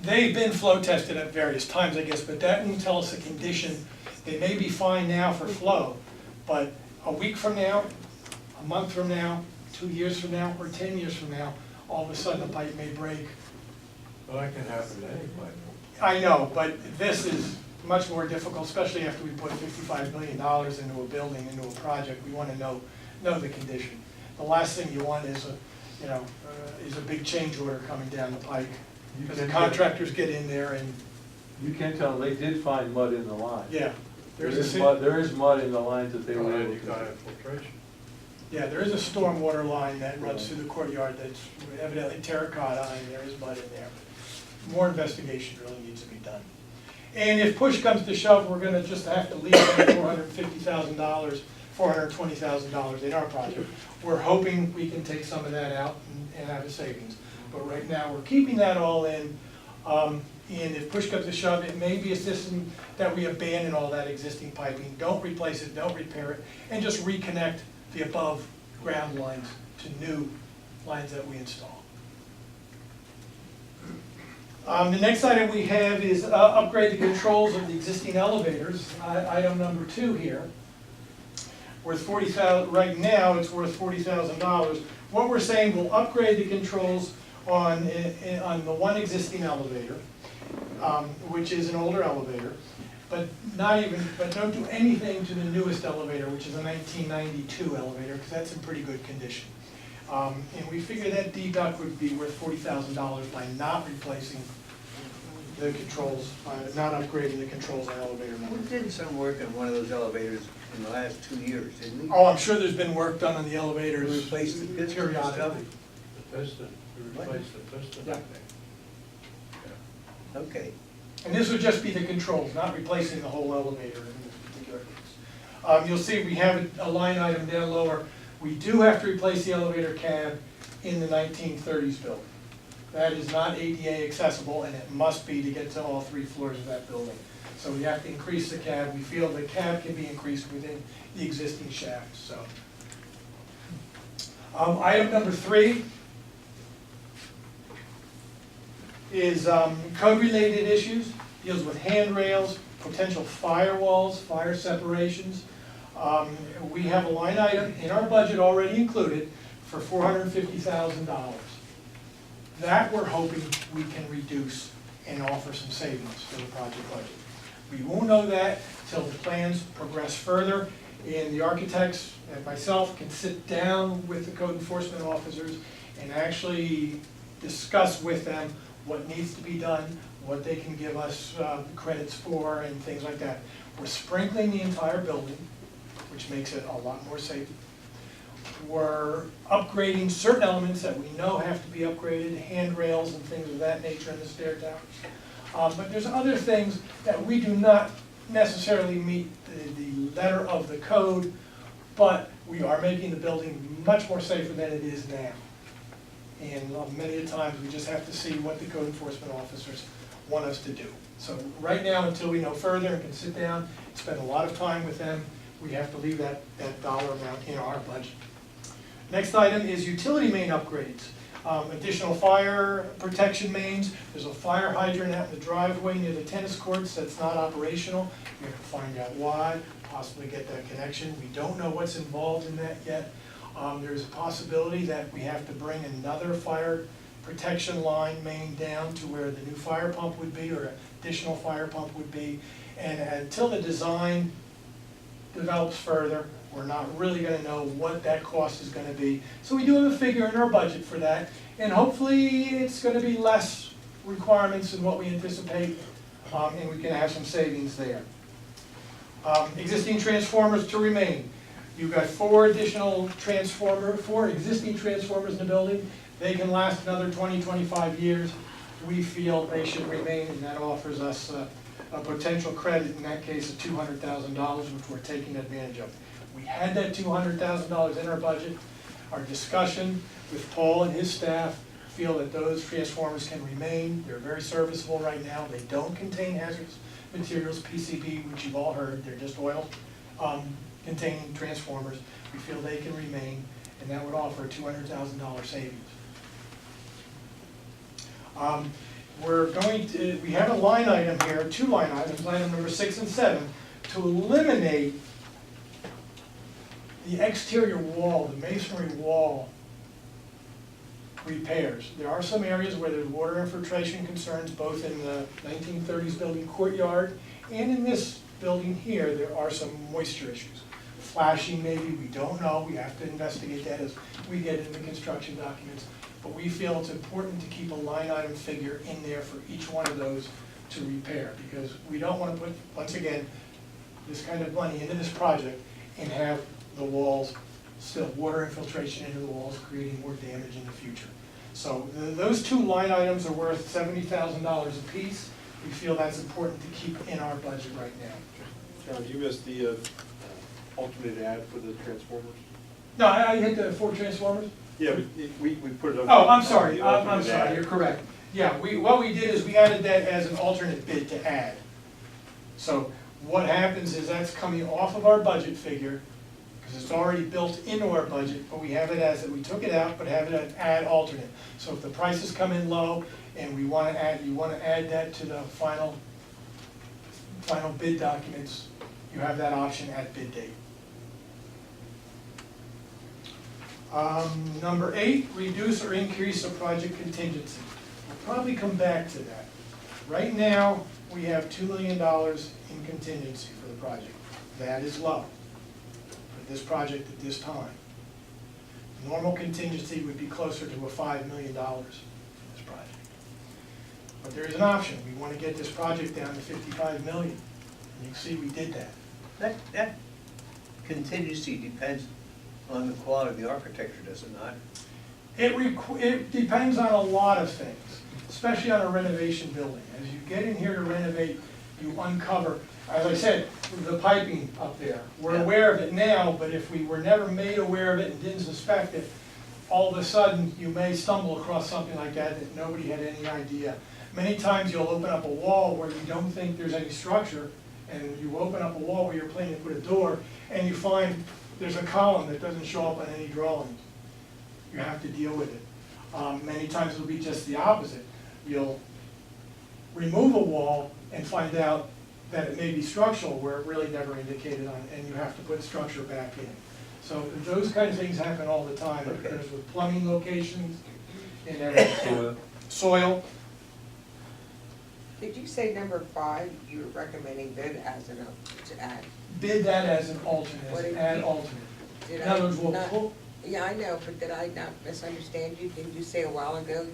they've been flow tested at various times, I guess, but that won't tell us the condition. They may be fine now for flow, but a week from now, a month from now, 2 years from now, or 10 years from now, all of a sudden the pipe may break. Well, that can happen to anybody. I know, but this is much more difficult, especially after we put $55 million into a building, into a project. We want to know the condition. The last thing you want is a big change order coming down the pike. Because the contractors get in there and, You can tell, they did find mud in the line. yeah. There is mud in the lines that they were Well, able you got to. infiltration. Yeah, there is a stormwater line that runs through the courtyard that's evidently terracotta, and there is mud in there. More investigation really needs to be done. And if push comes to shove, we're gonna just have to leave that $450,000, $420,000 in our project. We're hoping we can take some of that out and have a savings. But right now, we're keeping that all in. And if push comes to shove, it may be a system that we abandon all that existing piping, don't replace it, don't repair it, and just reconnect the above ground lines to new lines that we install. The next item we have is upgrade the controls of the existing elevators. Item number 2 here. Worth $40,000. Right now, it's worth $40,000. What we're saying, we'll upgrade the controls on the one existing elevator, which is an older elevator, but don't do anything to the newest elevator, which is a 1992 elevator, because that's in pretty good condition. And we figure that deduct would be worth $40,000 by not replacing the controls, not upgrading the controls on elevator We number. did some work on one of those elevators in the last 2 years, didn't we? Oh, I'm sure there's been work done on the We elevators replaced the piston and stuff. periodically. The piston, you replace the piston, I Yeah. think. Okay. And this would just be the controls, not replacing the whole elevator in this particular case. You'll see we have a line item down lower. We do have to replace the elevator cab in the 1930s building. That is not ADA accessible, and it must be to get to all 3 floors of that building. So we have to increase the cab. We feel the cab can be increased within the existing shaft, so. Item number 3 is code-related issues, deals with handrails, potential firewalls, fire separations. We have a line item in our budget already included for $450,000. That we're hoping we can reduce and offer some savings to the project budget. We won't know that till the plans progress further, and the architects and myself can sit down with the code enforcement officers and actually discuss with them what needs to be done, what they can give us credits for, and things like that. We're sprinkling the entire building, which makes it a lot more safe. We're upgrading certain elements that we know have to be upgraded, handrails and things of that nature in the stair towers. But there's other things that we do not necessarily meet the letter of the code, but we are making the building much more safer than it is now. And many a times, we just have to see what the code enforcement officers want us to do. So right now, until we know further and can sit down, spend a lot of time with them, we have to leave that dollar amount in our budget. Next item is utility main upgrades. Additional fire protection mains. There's a fire hydrant out in the driveway near the tennis courts that's not operational. We have to find out why, possibly get that connection. We don't know what's involved in that yet. There's a possibility that we have to bring another fire protection line main down to where the new fire pump would be, or additional fire pump would be. And until the design develops further, we're not really gonna know what that cost is gonna be. So we do have a figure in our budget for that, and hopefully it's gonna be less requirements than what we anticipate, and we can have some savings there. Existing transformers to remain. You've got four existing transformers in the building. They can last another 20, 25 years. We feel they should remain, and that offers us a potential credit, in that case of $200,000, which we're taking advantage of. We had that $200,000 in our budget. Our discussion with Paul and his staff feel that those transformers can remain. They're very serviceable right now. They don't contain hazardous materials, PCB, which you've all heard. They're just oil containing transformers. We feel they can remain, and that would offer a $200,000 savings. We have a line item here, two line items, item number 6 and 7, to eliminate the exterior wall, the masonry wall repairs. There are some areas where there's water infiltration concerns, both in the 1930s building courtyard and in this building here. There are some moisture issues. Flashing maybe, we don't know. We have to investigate that as we get into construction documents. But we feel it's important to keep a line item figure in there for each one of those to repair, because we don't want to put, once again, this kind of money into this project and have the walls still, water infiltration into the walls, creating more damage in the future. So those two line items are worth $70,000 apiece. We feel that's important to keep in our budget right now. John, you missed the alternate ad for the transformers? No, I hit the 4 transformers. Yeah, we put it on. Oh, I'm sorry, the I'm alternate sorry, ad. you're correct. Yeah, what we did is we added that as an alternate bid to add. So what happens is that's coming off of our budget figure, because it's already built into our budget, but we have it as, we took it out, but have it as add alternate. So if the prices come in low and we want to add, you want to add that to the final bid documents, you have that option at bid date. Number 8, reduce or increase the project contingency. We'll probably come back to that. Right now, we have $2 million in contingency for the project. That is low for this project at this time. Normal contingency would be closer to a $5 million for this project. But there is an option. We want to get this project down to $55 million. And you can see we did that. That contingency depends on the quality of the architecture, does it not? It depends on a lot of things, especially on a renovation building. As you get in here to renovate, you uncover, as I said, the piping up there. We're Yeah. aware of it now, but if we were never made aware of it and didn't suspect it, all of a sudden you may stumble across something like that that nobody had any idea. Many times you'll open up a wall where you don't think there's any structure, and you open up a wall where you're planning to put a door, and you find there's a column that doesn't show up on any drawings. You have to deal with it. Many times it'll be just the opposite. You'll remove a wall and find out that it may be structural where it really never indicated on it, and you have to put structure back in. So those kind of things happen all the time. It Okay. occurs with plumbing locations and everything. Soil. Did you say number 5, you were recommending bid as an, to add? Bid that as an alternate, What as an did add you- alternate. Did In other I words, we'll not- pull, Yeah, I know, but did I not misunderstand you? Didn't you say a while ago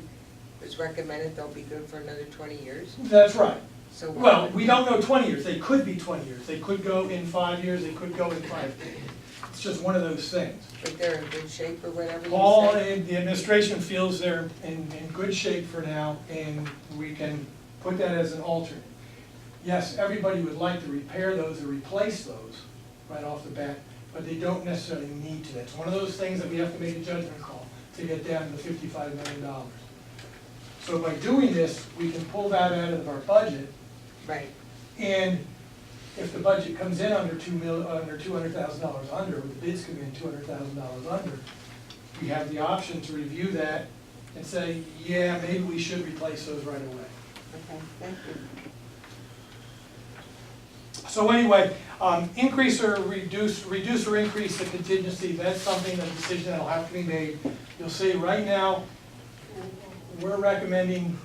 it was recommended they'll be good for another 20 years? that's right. So why Well, would- we don't know 20 years. They could be 20 years. They could go in 5 years, they could go in 5 days. It's just one of those things. But they're in good shape or whatever you Paul said? and the administration feels they're in good shape for now, and we can put that as an alternate. Yes, everybody would like to repair those or replace those right off the bat, but they don't necessarily need to. It's one of those things that we have to make a judgment call to get down to the $55 million. So by doing this, we can pull that out of our budget, Right, and if the budget comes in under $200,000 under, or the bids come in $200,000 under, we have the option to review that and say, yeah, maybe we should replace those right away. okay, thank you. So anyway, increase or reduce or increase the contingency, that's something, a decision that'll have to be made. You'll see right now, we're recommending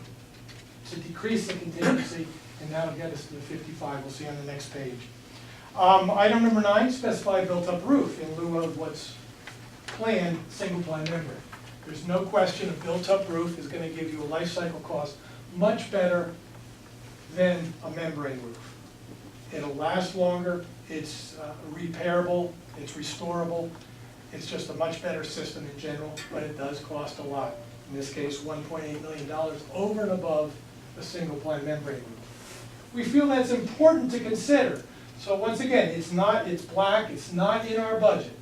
to decrease the contingency, and that'll get us to the 55, we'll see on the next page. Item number 9, specify built-up roof in lieu of what's planned, single-ply membrane. There's no question a built-up roof is gonna give you a life cycle cost much better than a membrane roof. It'll last longer, it's repairable, it's restorable, it's just a much better system in general, but it does cost a lot. In this case, $1.8 million over and above a single-ply membrane roof. We feel that's important to consider. So once again, it's black, it's not in our budget.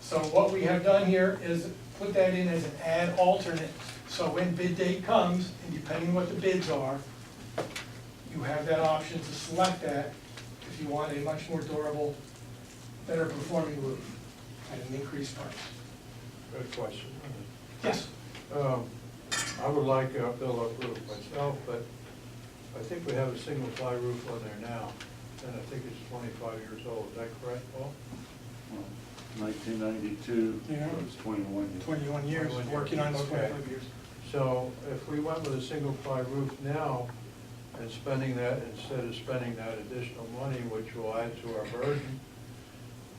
So what we have done here is put that in as an add alternate. So when bid date comes, and depending what the bids are, you have that option to select that if you want a much more durable, better performing roof at an increased price. Good question. Yes? I would like a build-up roof myself, but I think we have a single-ply roof on there now, and I think it's 25 years old. Is that correct, Paul? 1992, Yeah. it was 21 years. 21 years, 21 years. working on this Okay. 25 years. So if we went with a single-ply roof now and spending that, instead of spending that additional money, which will add to our burden,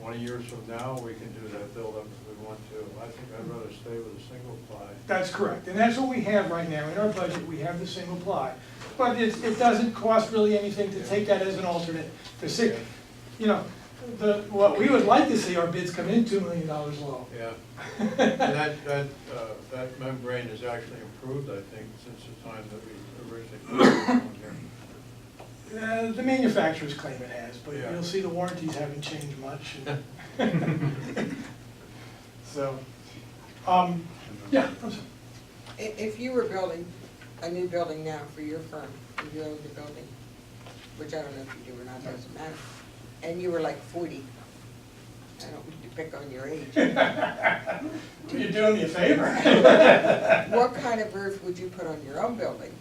20 years from now, we can do that build-up if we want to. I think I'd rather stay with a single-ply. That's correct, and that's what we have right now. In our budget, we have the single ply. But it doesn't cost really anything to take that as an alternate. You know, what we would like to see our bids come in $2 million low. Yeah. And that membrane has actually improved, I think, since the time that we originally put it on here. The manufacturers claim it has, but Yeah. you'll see the warranties haven't changed much. and- So, yeah, I'm sorry. If you were building a new building now for your firm, if you owned the building, which I don't know if you do or not, doesn't matter, and you were like 40, I don't mean to pick on your age, You're doing me a favor. what kind of roof would you put on your own building?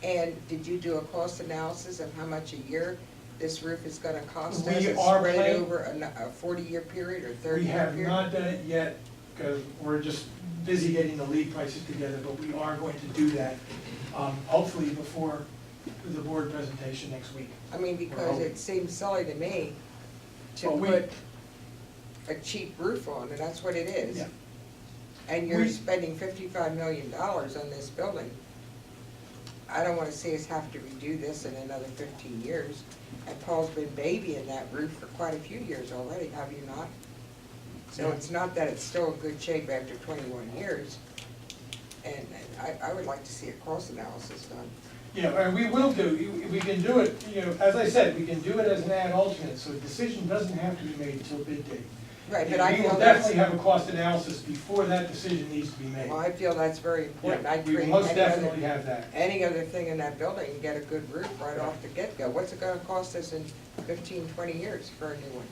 And did you do a cost analysis of how much a year this roof is gonna cost us? We And are spread it planning- over a 40-year period or We 30-year have period? not done it yet, because we're just busy getting the lead prices together, but we are going to do that, hopefully before the board presentation next week. I mean, because it seems silly to me to Well, we- put a cheap roof on, and that's what it is. Yeah. And you're We- spending $55 million on this building. I don't wanna see us have to redo this in another 15 years. And Paul's been babying that roof for quite a few years already, have you not? So Yeah. it's not that it's still in good shape after 21 years. And I would like to see a cost analysis done. Yeah, and we will do, we can do it, you know, as I said, we can do it as an add alternate, so a decision doesn't have to be made until bid date. Right, but I We feel will that's, definitely have a cost analysis before that decision needs to be made. well, I feel that's very important. Yeah, I'd we will trade most any other- definitely have that. any other thing in that building and get a good roof right off the get-go. What's it gonna cost us in 15, 20 years for a new one?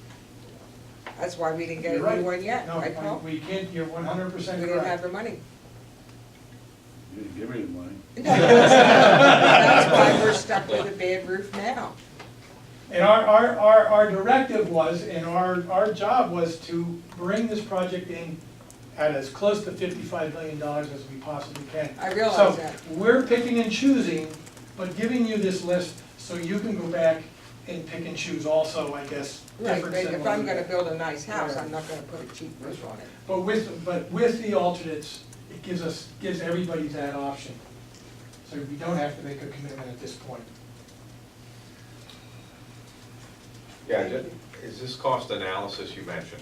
That's why we didn't get You're a right. new one yet, No, right, Paul? we can't, you're 100% We didn't have correct. the money. You didn't give me the money. That's why we're stuck with a bad roof now. And our directive was, and our job was to bring this project in at as close to $55 million as we possibly can. I realize that. So we're picking and choosing, but giving you this list so you can go back and pick and choose also, I guess, Right, different but than if what I'm we gonna did. build a nice house, Right. I'm not gonna put a cheap roof on it. But with the alternates, it gives everybody that option. So we don't have to make a commitment at this point. Yeah, is this cost analysis you mentioned,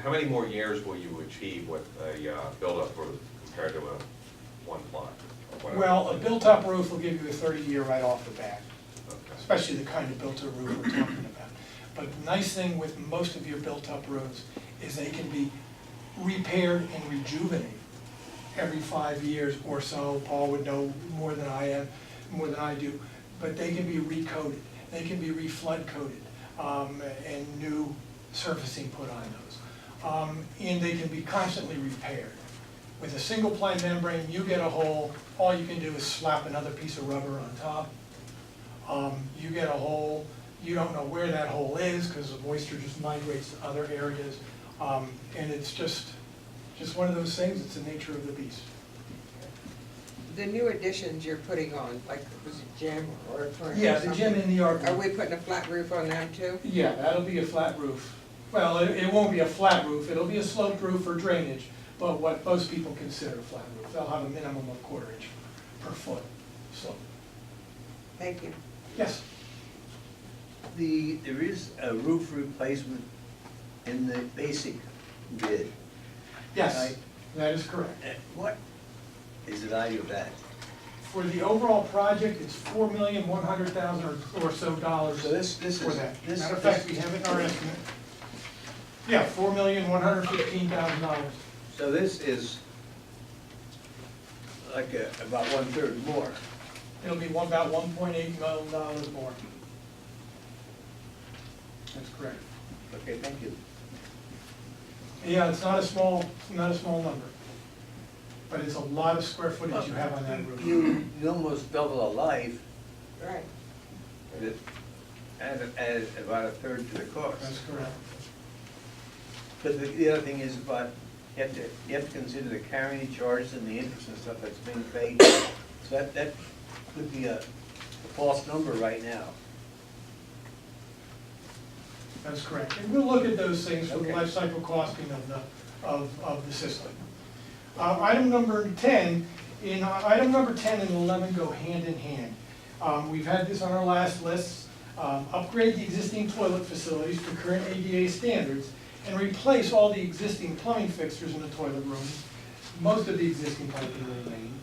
how many more years will you achieve with a build-up roof compared to a one-ply? or whatever? Well, a built-up roof will give you a 30-year right off the bat, Okay. especially the kind of built-up roof we're talking about. But the nice thing with most of your built-up roofs is they can be repaired and rejuvenated every 5 years or so. Paul would know more than I do, but they can be recoated, they can be re-flood coated, and new surfacing put on those. And they can be constantly repaired. With a single ply membrane, you get a hole, all you can do is slap another piece of rubber on top. You get a hole, you don't know where that hole is because the moisture just migrates to other areas. And it's just one of those things, it's the nature of the beast. The new additions you're putting on, like, was it gym or auditorium? or Yeah, the gym something? and the art Are room. we putting a flat roof on them too? Yeah, that'll be a flat roof. Well, it won't be a flat roof, it'll be a sloped roof for drainage, but what most people consider a flat roof. They'll have a minimum of 1/4 inch per foot slope. Thank you. Yes, There is a roof replacement in the basic bid. yes, Right. that is correct. What is the value of that? For the overall project, it's $4,100,000 or so dollars So this is. for that. this- Matter of fact, we have it in our estimate. Yeah, $4,115,000. So this is like about 1/3 more. It'll be about $1.8 million more. That's correct. Okay, thank you. Yeah, it's not a small number, but it's a lot of square footage you have on that roof. You almost double a life Right. and add about 1/3 to the cost. That's correct. But the other thing is about, you have to consider the carrying charges and the interest and stuff that's being paid. So that could be a false number right now. That's correct. And we'll look at those things for the Okay. life cycle costing of the system. Item number 10, item number 10 and 11 go hand in hand. We've had this on our last list. Upgrade the existing toilet facilities to current ADA standards and replace all the existing plumbing fixtures in the toilet rooms. Most of the existing piping will remain.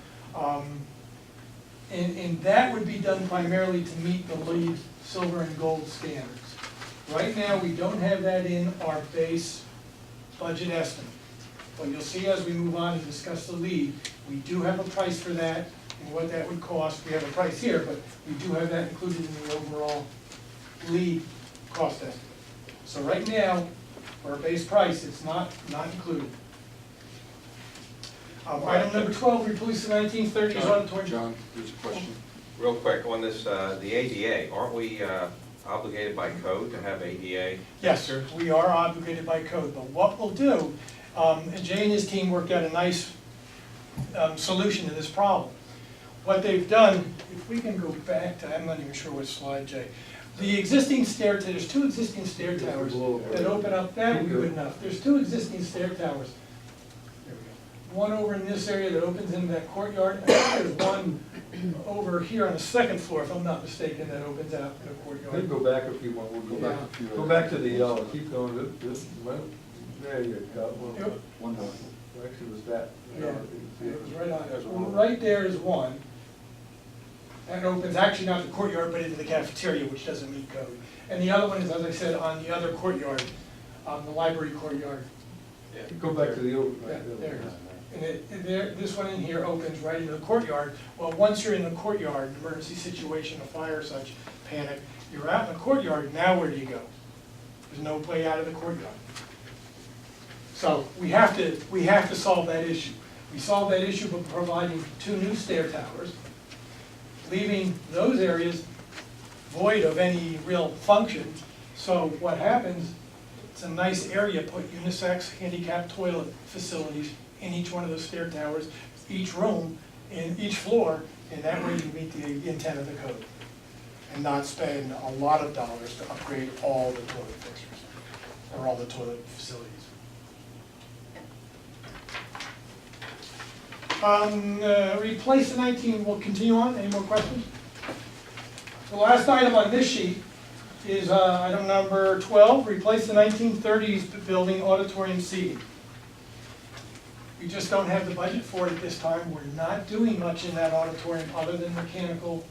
And that would be done primarily to meet the LEED silver and gold standards. Right now, we don't have that in our base budget estimate. But you'll see as we move on and discuss the LEED, we do have a price for that and what that would cost. We have a price here, but we do have that included in the overall LEED cost estimate. So right now, for our base price, it's not included. Item number 12, replace the 1930s auditorium. John, there's a question. Real quick, on this, the ADA, aren't we obligated by code to have ADA? Yes, sir, we are obligated by code, but what we'll do, and Jay and his team worked out a nice solution to this problem. What they've done, if we can go back to, I'm not even sure which slide, Jay. The existing there's 2 existing stair towers that open up, that would be good enough. There's 2 existing stair towers. There we go. One over in this area that opens into that courtyard, and there's one over here on the 2nd floor, if I'm not mistaken, that opens out in the Maybe courtyard. go back if you want, we'll go back, Yeah. go back to the yellow, keep going, well, there you go. Well, Yep. One more. actually was that. Yeah, it was right on it. Right there is one. That opens, actually not the courtyard, but into the cafeteria, which doesn't meet code. And the other one is, as I said, on the other courtyard, the library courtyard. Go back to the old. Yeah, there. And this one in here opens right into the courtyard. Well, once you're in the courtyard, emergency situation, a fire or such, panic, you're out in the courtyard, now where do you go? There's no way out of the courtyard. So we have to solve that issue. We solve that issue by providing 2 new stair towers, leaving those areas void of any real function. So what happens, it's a nice area, put unisex handicap toilet facilities in each one of those stair towers, each room, in each floor, and that way you meet the intent of the code. And not spend a lot of dollars to upgrade all the toilet fixtures, or all the toilet facilities. Replace the 19, we'll continue on, any more questions? The last item on this sheet is item number 12, replace the 1930s building auditorium seating. We just don't have the budget for it at this time. We're not doing much in that auditorium other than mechanical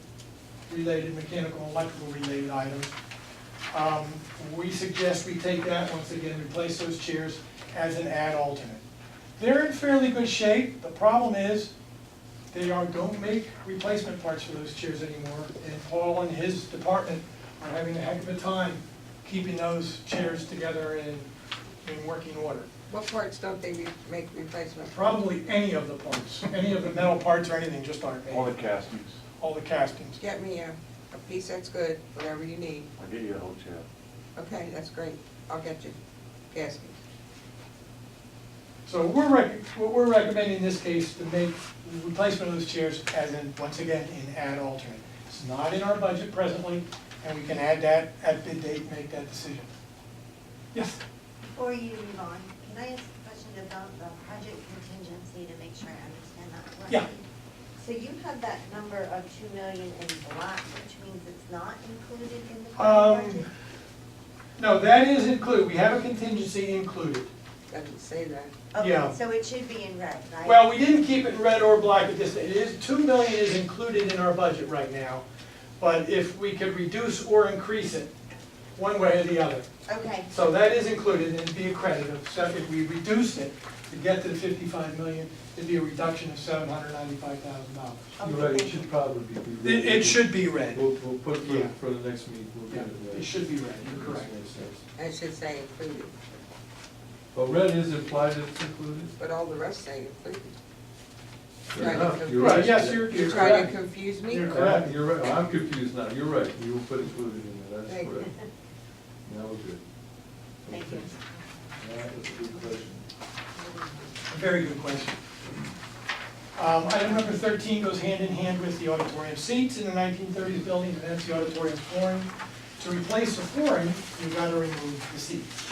and electrical related items. We suggest we take that, once again, replace those chairs as an add alternate. They're in fairly good shape. The problem is, don't make replacement parts for those chairs anymore, and Paul and his department are having a heck of a time keeping those chairs together in working order. What parts don't they make replacement? Probably any of the parts, any of the metal parts or anything just aren't made. All the castings. All the castings. Get me a piece that's good, whatever you need. I'll get you a whole chair. Okay, that's great. I'll get you castings. So what we're recommending in this case to make replacement of those chairs as in, once again, in add alternate. It's not in our budget presently, and we can add that at bid date and make that decision. Yes? Before you move on, can I ask a question about the project contingency to make sure I understand that correctly? Yeah. So you have that number of 2 million in black, which means it's not included in the current budget? No, that is included. We have a contingency included. Doesn't say that. Yeah. Okay, so it should be in red, right? Well, we didn't keep it red or black at this, it is, 2 million is included in our budget right now. But if we could reduce or increase it, one way or the other. Okay, So that is included and it'd be a credit of, if we reduced it to get to the 55 million, it'd be a reduction of $795,000. You're right, it should probably be. It should be red. We'll put it Yeah. for the next meeting, we'll Yeah, get it right. it should be red, you're correct. Makes sense. I should say included, But red is implied that it's included? but all the rest say included. Fair Right. enough, you're Right, right. yes, you're You're trying to correct. confuse me? You're correct. You're right, I'm confused now, you're right, you will put included in there, that's Thank you. correct. Now we're good. thank you. That was a good question. A very good question. Item number 13 goes hand in hand with the auditorium seats in the 1930s building, and that's the auditorium flooring. To replace the flooring, you've got to remove the seats.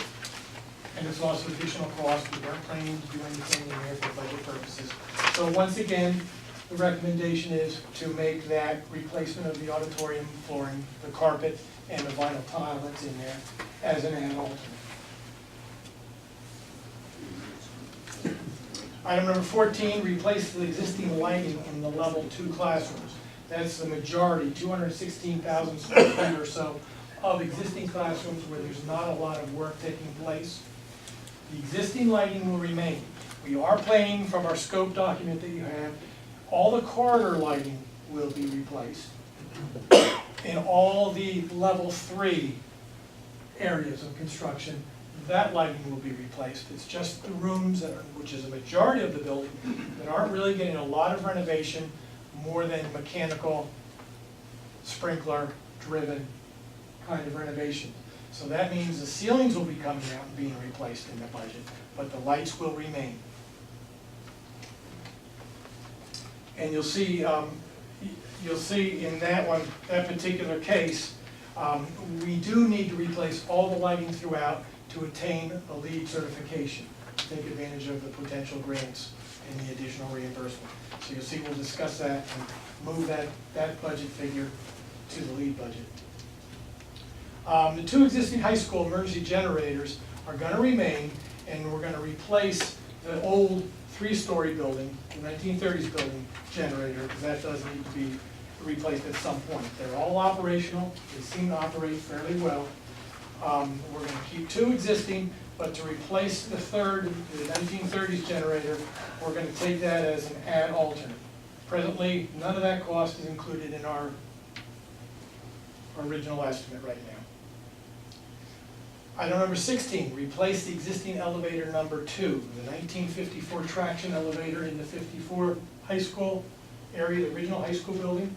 And it's also additional cost, we weren't planning to do anything in there for budget purposes. So once again, the recommendation is to make that replacement of the auditorium flooring, the carpet, and the vinyl tile that's in there as an add alternate. Item number 14, replace the existing lighting in the level 2 classrooms. That's the majority, 216,000 square feet or so of existing classrooms where there's not a lot of work taking place. The existing lighting will remain. We are planning from our scope document that you have, all the corridor lighting will be replaced. In all the level 3 areas of construction, that lighting will be replaced. It's just the rooms, that are, which is a majority of the building, that aren't really getting a lot of renovation, more than mechanical, sprinkler-driven kind of renovation. So that means the ceilings will be coming out and being replaced in the budget, but the lights will remain. And you'll see in that one, that particular case, we do need to replace all the lighting throughout to attain the LEED certification, to take advantage of the potential grants and the additional reimbursement. So you'll see we'll discuss that and move that budget figure to the LEED budget. The 2 existing high school emergency generators are going to remain, and we're going to replace the old 3-story building, the 1930s building generator, because that does need to be replaced at some point. They're all operational, they seem to operate fairly well. We're going to keep 2 existing, but to replace the third, the 1930s generator, we're going to take that as an add alternate. Presently, none of that cost is included in our original estimate right now. Item number 16, replace the existing elevator number 2, the 1954 traction elevator in the 54 high school area, the original high school building.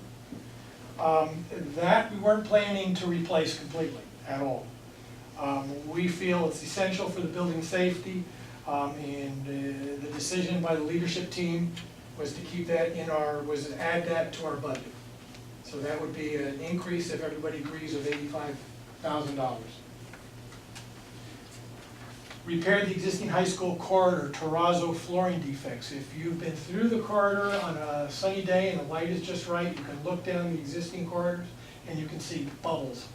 That we weren't planning to replace completely at all. We feel it's essential for the building safety, and the decision by the leadership team was to keep that in our, was to add that to our budget. So that would be an increase, if everybody agrees, of $85,000. Repair the existing high school corridor terrazzo flooring defects. If you've been through the corridor on a sunny day and the light is just right, you can look down the existing corridors and you can see bubbles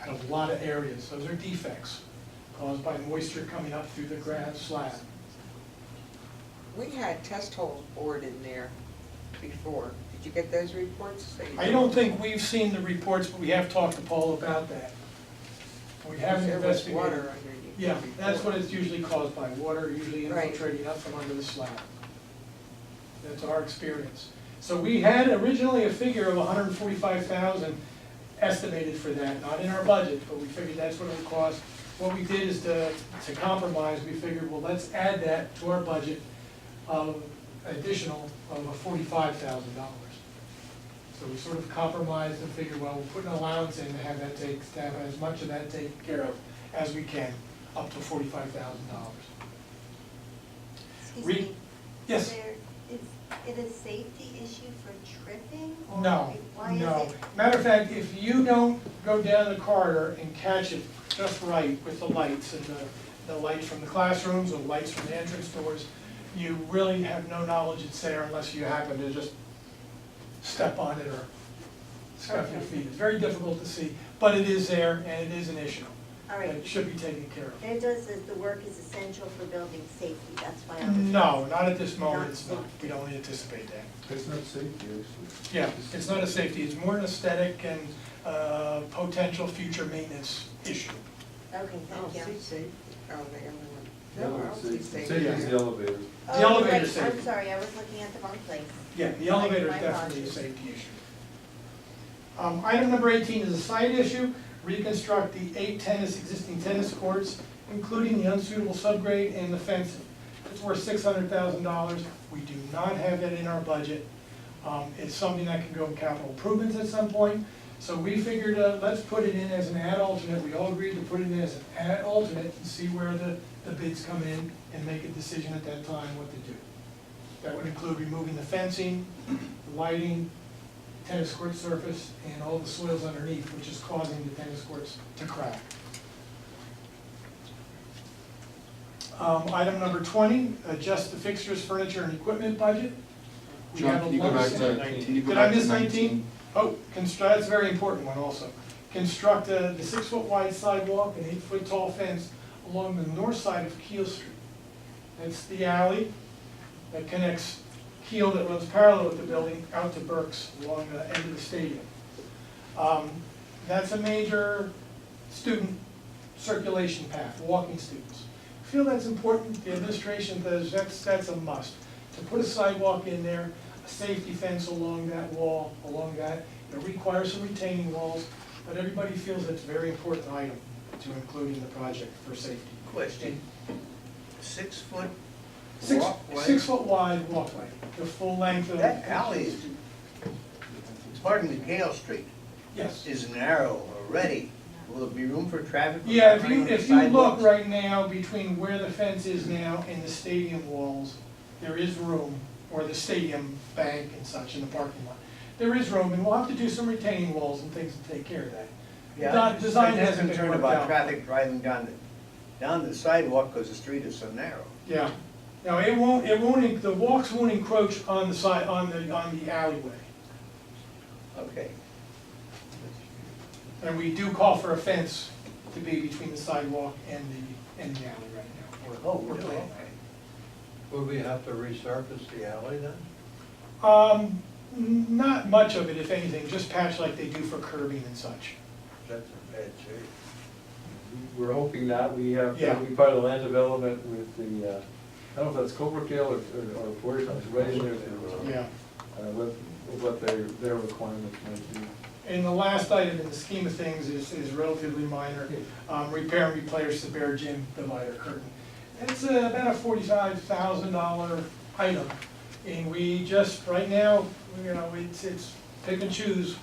out of a lot of areas. Those are defects caused by moisture coming up through the grass slab. We had test holes bored in there before. Did you get those reports? I don't think we've seen the reports, but we have talked to Paul about that. We haven't There was investigated. water underneath. Yeah, before. that's what it's usually caused by, water usually Right. infiltrating up from under the slab. That's our experience. So we had originally a figure of 145,000 estimated for that, not in our budget, but we figured that's what it would cost. What we did is to compromise, we figured, well, let's add that to our budget of additional of $45,000. So we sort of compromised and figured, well, we'll put an allowance in to have that to have as much of that taken care of as we can, up to $45,000. Excuse Re- me. Yes. Is it a safety issue for tripping? Or No, why is no. it? Matter of fact, if you don't go down the corridor and catch it just right with the lights and the lights from the classrooms or lights from the entrance doors, you really have no knowledge it's there unless you happen to just step on it or scuff your feet. It's very difficult to see, but it is there and it is an issue. All right. It should be taken care of. There does says the work is essential for building safety, that's why I was. No, not at this moment, Not it's not. safety. We don't anticipate that. It's not safety, actually. Yeah, it's not a safety, it's more an aesthetic and potential future maintenance issue. Okay, Oh, thank you. see, oh, the other one. The No, I other don't see safety safety. is the elevator. Oh, The you're elevator right. safety. I'm sorry, I was looking at the wrong place. Yeah, the elevator is My definitely a apologies. safety issue. Item number 18 is a site issue, reconstruct the 8 existing tennis courts, including the unsuitable subgrade and the fencing. It's worth $600,000. We do not have that in our budget. It's something that can go in capital improvements at some point. So we figured, let's put it in as an ad alternate. We all agreed to put it in as an ad alternate and see where the bids come in and make a decision at that time what to do. That would include removing the fencing, the lighting, tennis court surface, and all the soils underneath, which is causing the tennis courts to crack. Item number 20, adjust the fixtures, furniture, and equipment budget. We have John, a can you go lump back sum. to, can you go Did I back to miss 19? 19? Oh, that's a very important one also. Construct the 6-foot wide sidewalk and 8-foot tall fence along the north side of Keel Street. That's the alley that connects Keel, that runs parallel with the building, out to Burke's along the end of the stadium. That's a major student circulation path, walking students. I feel that's important, the administration does, that's a must. To put a sidewalk in there, a safety fence along that wall, along that, it requires some retaining walls, but everybody feels it's a very important item to include in the project for safety. Question, 6-foot Six, walkway? 6-foot wide walkway, the full length of. That alley is, pardon me, Gale Street Yes. is narrow already. Will there be room for traffic? Yeah, behind the if you look sidewalks? right now, between where the fence is now and the stadium walls, there is room, or the stadium bank and such in the parking lot. There is room, and we'll have to do some retaining walls and things to take care of that. Yeah, I'm Design just hasn't been concerned worked about out. traffic driving down the sidewalk because the street is so narrow. Yeah, no, it won't, the walks won't encroach on the side, on the alleyway. Okay. And we do call for a fence to be between the sidewalk and the alley right now. Oh, We're really? planning. Would we have to resurface the alley then? Not much of it, if anything, just patch like they do for curbing and such. That's in bad shape. We're hoping not, we have, Yeah. we part of the land development with the, I don't know if that's Cobra Kill or Boyertown, it's right in there. Yeah. What their requirements might be. And the last item in the scheme of things is relatively minor. Repair and replace the bare gym divider curtain. It's about a $45,000 item. And we just, right now, you know, it's pick and choose,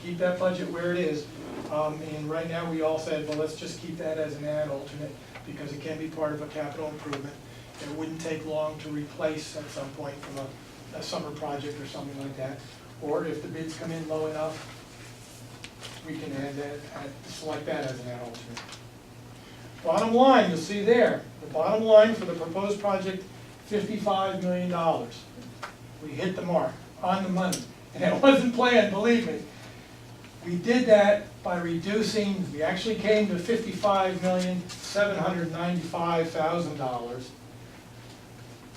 keep that budget where it is. And right now, we all said, well, let's just keep that as an ad alternate because it can be part of a capital improvement. It wouldn't take long to replace at some point from a summer project or something like that. Or if the bids come in low enough, we can add that, select that as an ad alternate. Bottom line, you'll see there, the bottom line for the proposed project, $55 million. We hit the mark, on the money, and it wasn't planned, believe me. We did that by reducing, we actually came to $55,795,000.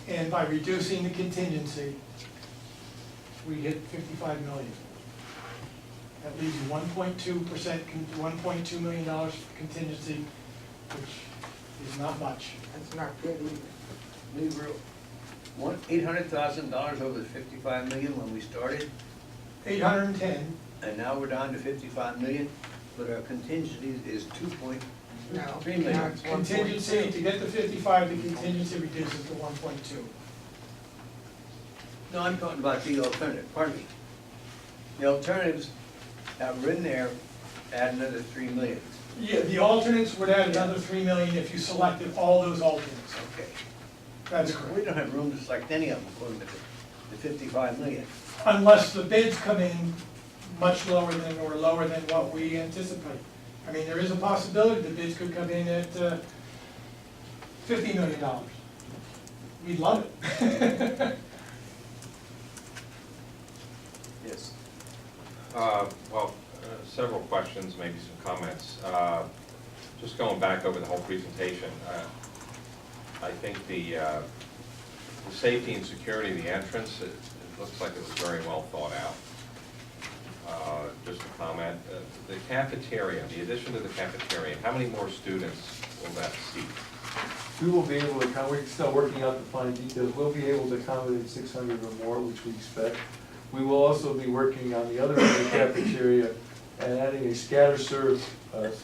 And by reducing the contingency, we hit 55 million. That leaves 1.2%, $1.2 million for contingency, which is not much. That's not good either. We were $800,000 over the 55 million when we started, 810, and now we're down to 55 million, but our contingency is 2.3 No, million. now it's 1.2. contingency, to get to 55, the contingency reduces to 1.2. No, I'm talking about the alternative, pardon me. The alternatives that were in there add another 3 million. Yeah, the alternates would add another 3 million if you selected all those alternates. Okay. That's We correct. don't have room to select any of them according to the 55 million. Unless the bids come in much lower than, or lower than what we anticipate. I mean, there is a possibility the bids could come in at $50 million. We'd love it. Yes. Several questions, maybe some comments. Just going back over the whole presentation, I think the safety and security of the entrance, it looks like it was very well thought out. Just a comment, the cafeteria, the addition to the cafeteria, how many more students will that seat? We will be able to, we're still working out the fine details, we'll be able to accommodate 600 or more, which we expect. We will also be working on the other end of the cafeteria and adding a scatter serve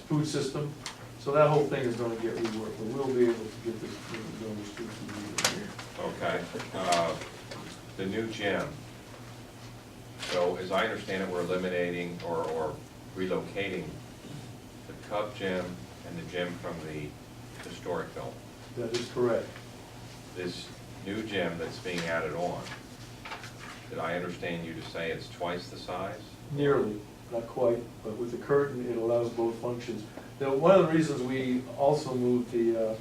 food system. So that whole thing is gonna get reworked, but we'll be able to get this, the students to be here. Okay. The new gym. So as I understand it, we're eliminating or relocating the Cub Gym and the gym from the historic building. That is correct. This new gym that's being added on, did I understand you to say it's twice the size? Nearly, not quite, but with the curtain, it allows both functions. Now, one of the reasons we also moved the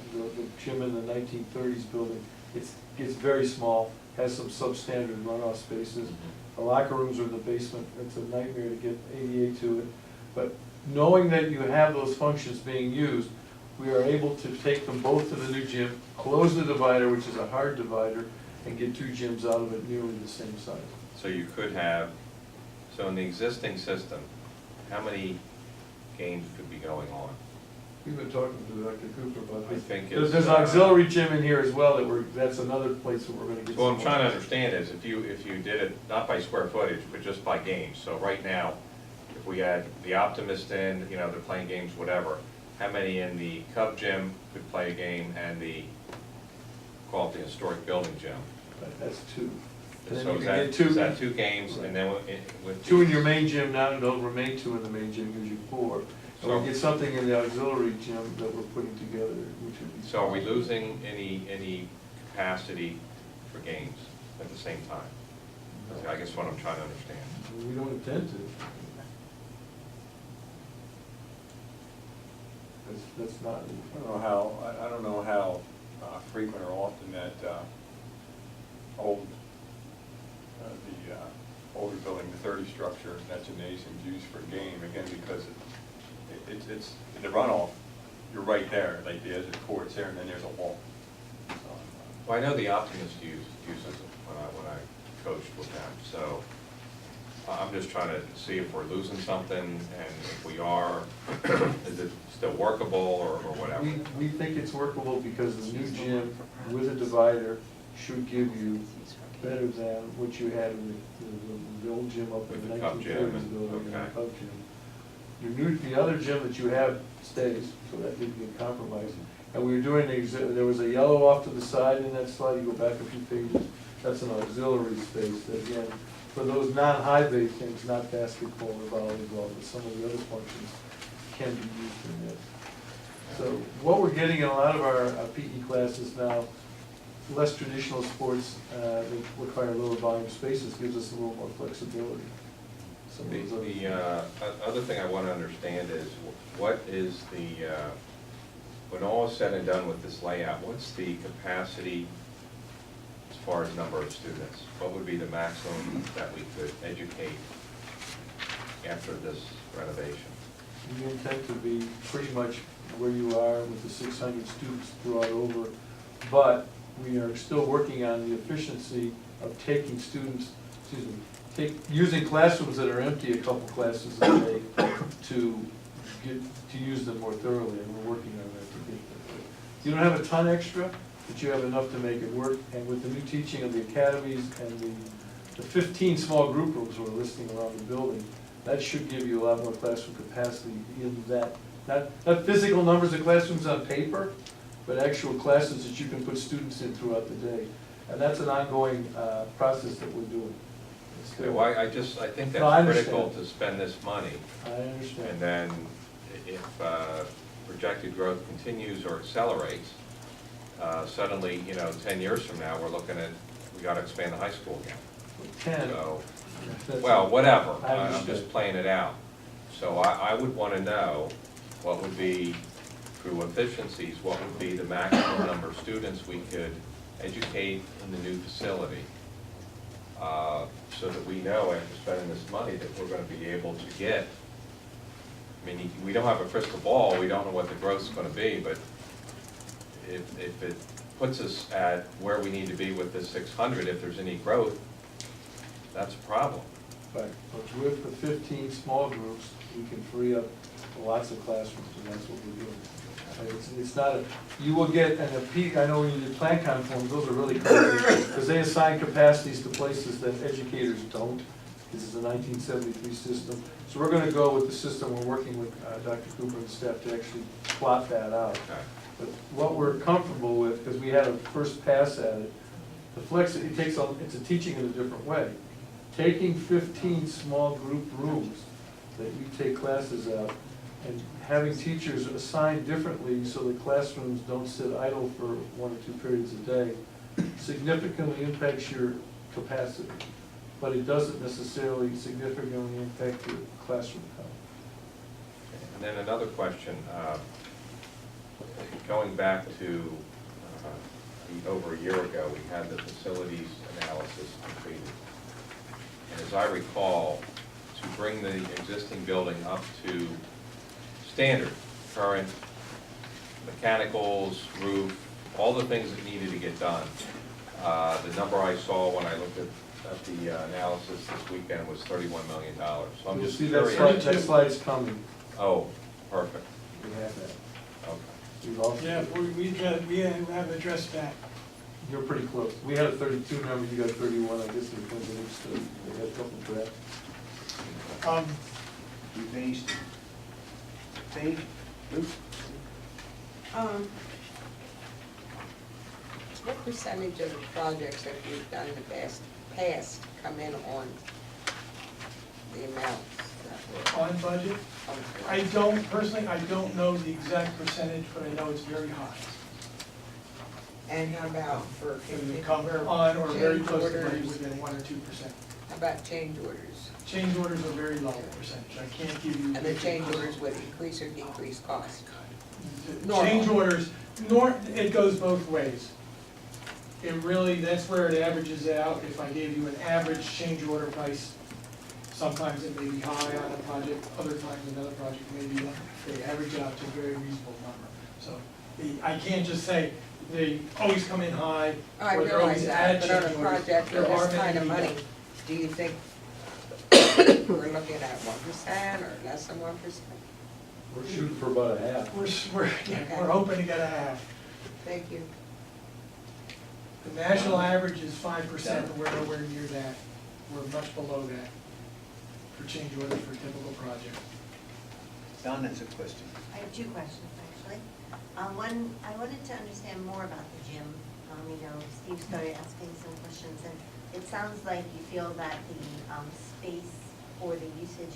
gym in the 1930s building, it's very small, has some substandard runoff spaces. The locker rooms are in the basement, it's a nightmare to get ADA to it. But knowing that you have those functions being used, we are able to take them both to the new gym, close the divider, which is a hard divider, and get two gyms out of it nearly the same size. So you could have, so in the existing system, how many games could be going on? We've been talking to Dr. Cooper about I this. think There's it's, an auxiliary gym in here as well that's another place that we're gonna get. So what I'm some trying to more. understand is if you did it not by square footage, but just by games. So right now, if we had the Optimist in, they're playing games, whatever, how many in the Cub Gym could play a game and call it the historic building gym? Right, that's two. And then So you is can that, get two. is that two games and then with? Two in your main gym, now it'll remain two in the main gym, gives you four. And So- we get something in the auxiliary gym that we're putting together, which would be. So are we losing any capacity for games at the same time? That's, I guess what I'm trying to understand. We don't intend to. That's not. I don't know how frequent or often that the older building, the 30 structure, that gymnasium is used for a game, again, because it's in the runoff, you're right there, like the edge of the court's there, and then there's a wall. Well, I know the Optimist uses it when I coached with them, so I'm just trying to see if we're losing something, and if we are, is it still workable or whatever? We think it's workable because the new gym with a divider should give you better than what you had in the old gym up in With the the Cub 1930s Gym, building, and the okay. Cub Gym. The other gym that you have stays, so that didn't get compromised. And we were doing, there was a yellow off to the side in that slide, you go back a few pages, that's an auxiliary space, that again, for those non-high bay things, not basketball or volleyball, but some of the other functions can be used in this. So what we're getting in a lot of our PE classes now, less traditional sports that require lower volume spaces, gives us a little more flexibility. Some of those other- The other thing I want to understand is, what is when all is said and done with this layout, what's the capacity as far as number of students? What would be the maximum that we could educate after this renovation? We intend to be pretty much where you are with the 600 students throughout over, but we are still working on the efficiency of taking students, using classrooms that are empty a couple classes a day to use them more thoroughly, and we're working on that to get that. You don't have a ton extra, but you have enough to make it work, and with the new teaching of the academies and the 15 small group rooms we're listing around the building, that should give you a lot more classroom capacity in that, not physical numbers of classrooms on paper, but actual classes that you can put students in throughout the day. And that's an ongoing process that we're doing. Okay, well, I think No, I that's critical understand. to spend this money. I understand. And then if projected growth continues or accelerates, suddenly, 10 years from now, we're looking at, we gotta expand the high school again. 10. So, That's- well, whatever, I I'm understand. just playing it out. So I would wanna know what would be, through efficiencies, what would be the maximum number of students we could educate in the new facility, so that we know after spending this money that we're gonna be able to get. I mean, we don't have a crystal ball, we don't know what the growth's gonna be, but if it puts us at where we need to be with this 600, if there's any growth, that's a problem. Right, but with the 15 small groups, we can free up lots of classrooms, and that's what we're doing. It's not a, you will get, and a peak, I know when you did plan conforms, those are really crazy, because they assign capacities to places that educators don't. This is a 1973 system. So we're gonna go with the system, we're working with Dr. Cooper and staff to actually plot that out. Okay. But what we're comfortable with, because we had a first pass at it, the flex, it takes, it's a teaching in a different way. Taking 15 small group rooms that you take classes out, and having teachers assigned differently so the classrooms don't sit idle for 1 or 2 periods a day, significantly impacts your capacity, but it doesn't necessarily significantly impact your classroom count. And then another question, going back to over a year ago, we had the facilities analysis completed. And as I recall, to bring the existing building up to standard, current mechanicals, roof, all the things that needed to get done. The number I saw when I looked at the analysis this weekend was $31 million. So I'm You'll just see that curious. slide, that slide's coming. Oh, perfect. We have that. Okay. We've also, Yeah, we have addressed that. you're pretty close. We had a 32 number, you got 31, I guess it depends on which study. They had a couple of drafts. We finished. Finished? Oops. What percentage of the projects that we've done in the past come in on the amounts that were On budget, I don't, personally, I don't know the exact percentage, but I know it's very high. And how about for, Can you come on or very change close to orders? within 1 or 2%. How about change orders? Change orders are very low percentage, I can't give you. And the change orders would increase or decrease cost? Change orders, it goes both ways. It really, that's where it averages out. If I gave you an average change order price, sometimes it may be high on a project, other times another project may be low. They average out to a very reasonable number. So I can't just say they always come in high, I or they realize always that, add but on change a orders. project for There are this kind of many money, do you think we're looking at 1% or less than 1%? We're shooting for about a half. We're hoping to get a half. Thank you. The national average is 5%, and we're nowhere near that. We're much below that for change orders for a typical project. Don has a question. I have 2 questions, actually. One, I wanted to understand more about the gym. Steve started asking some questions, and it sounds like you feel that the space or the usage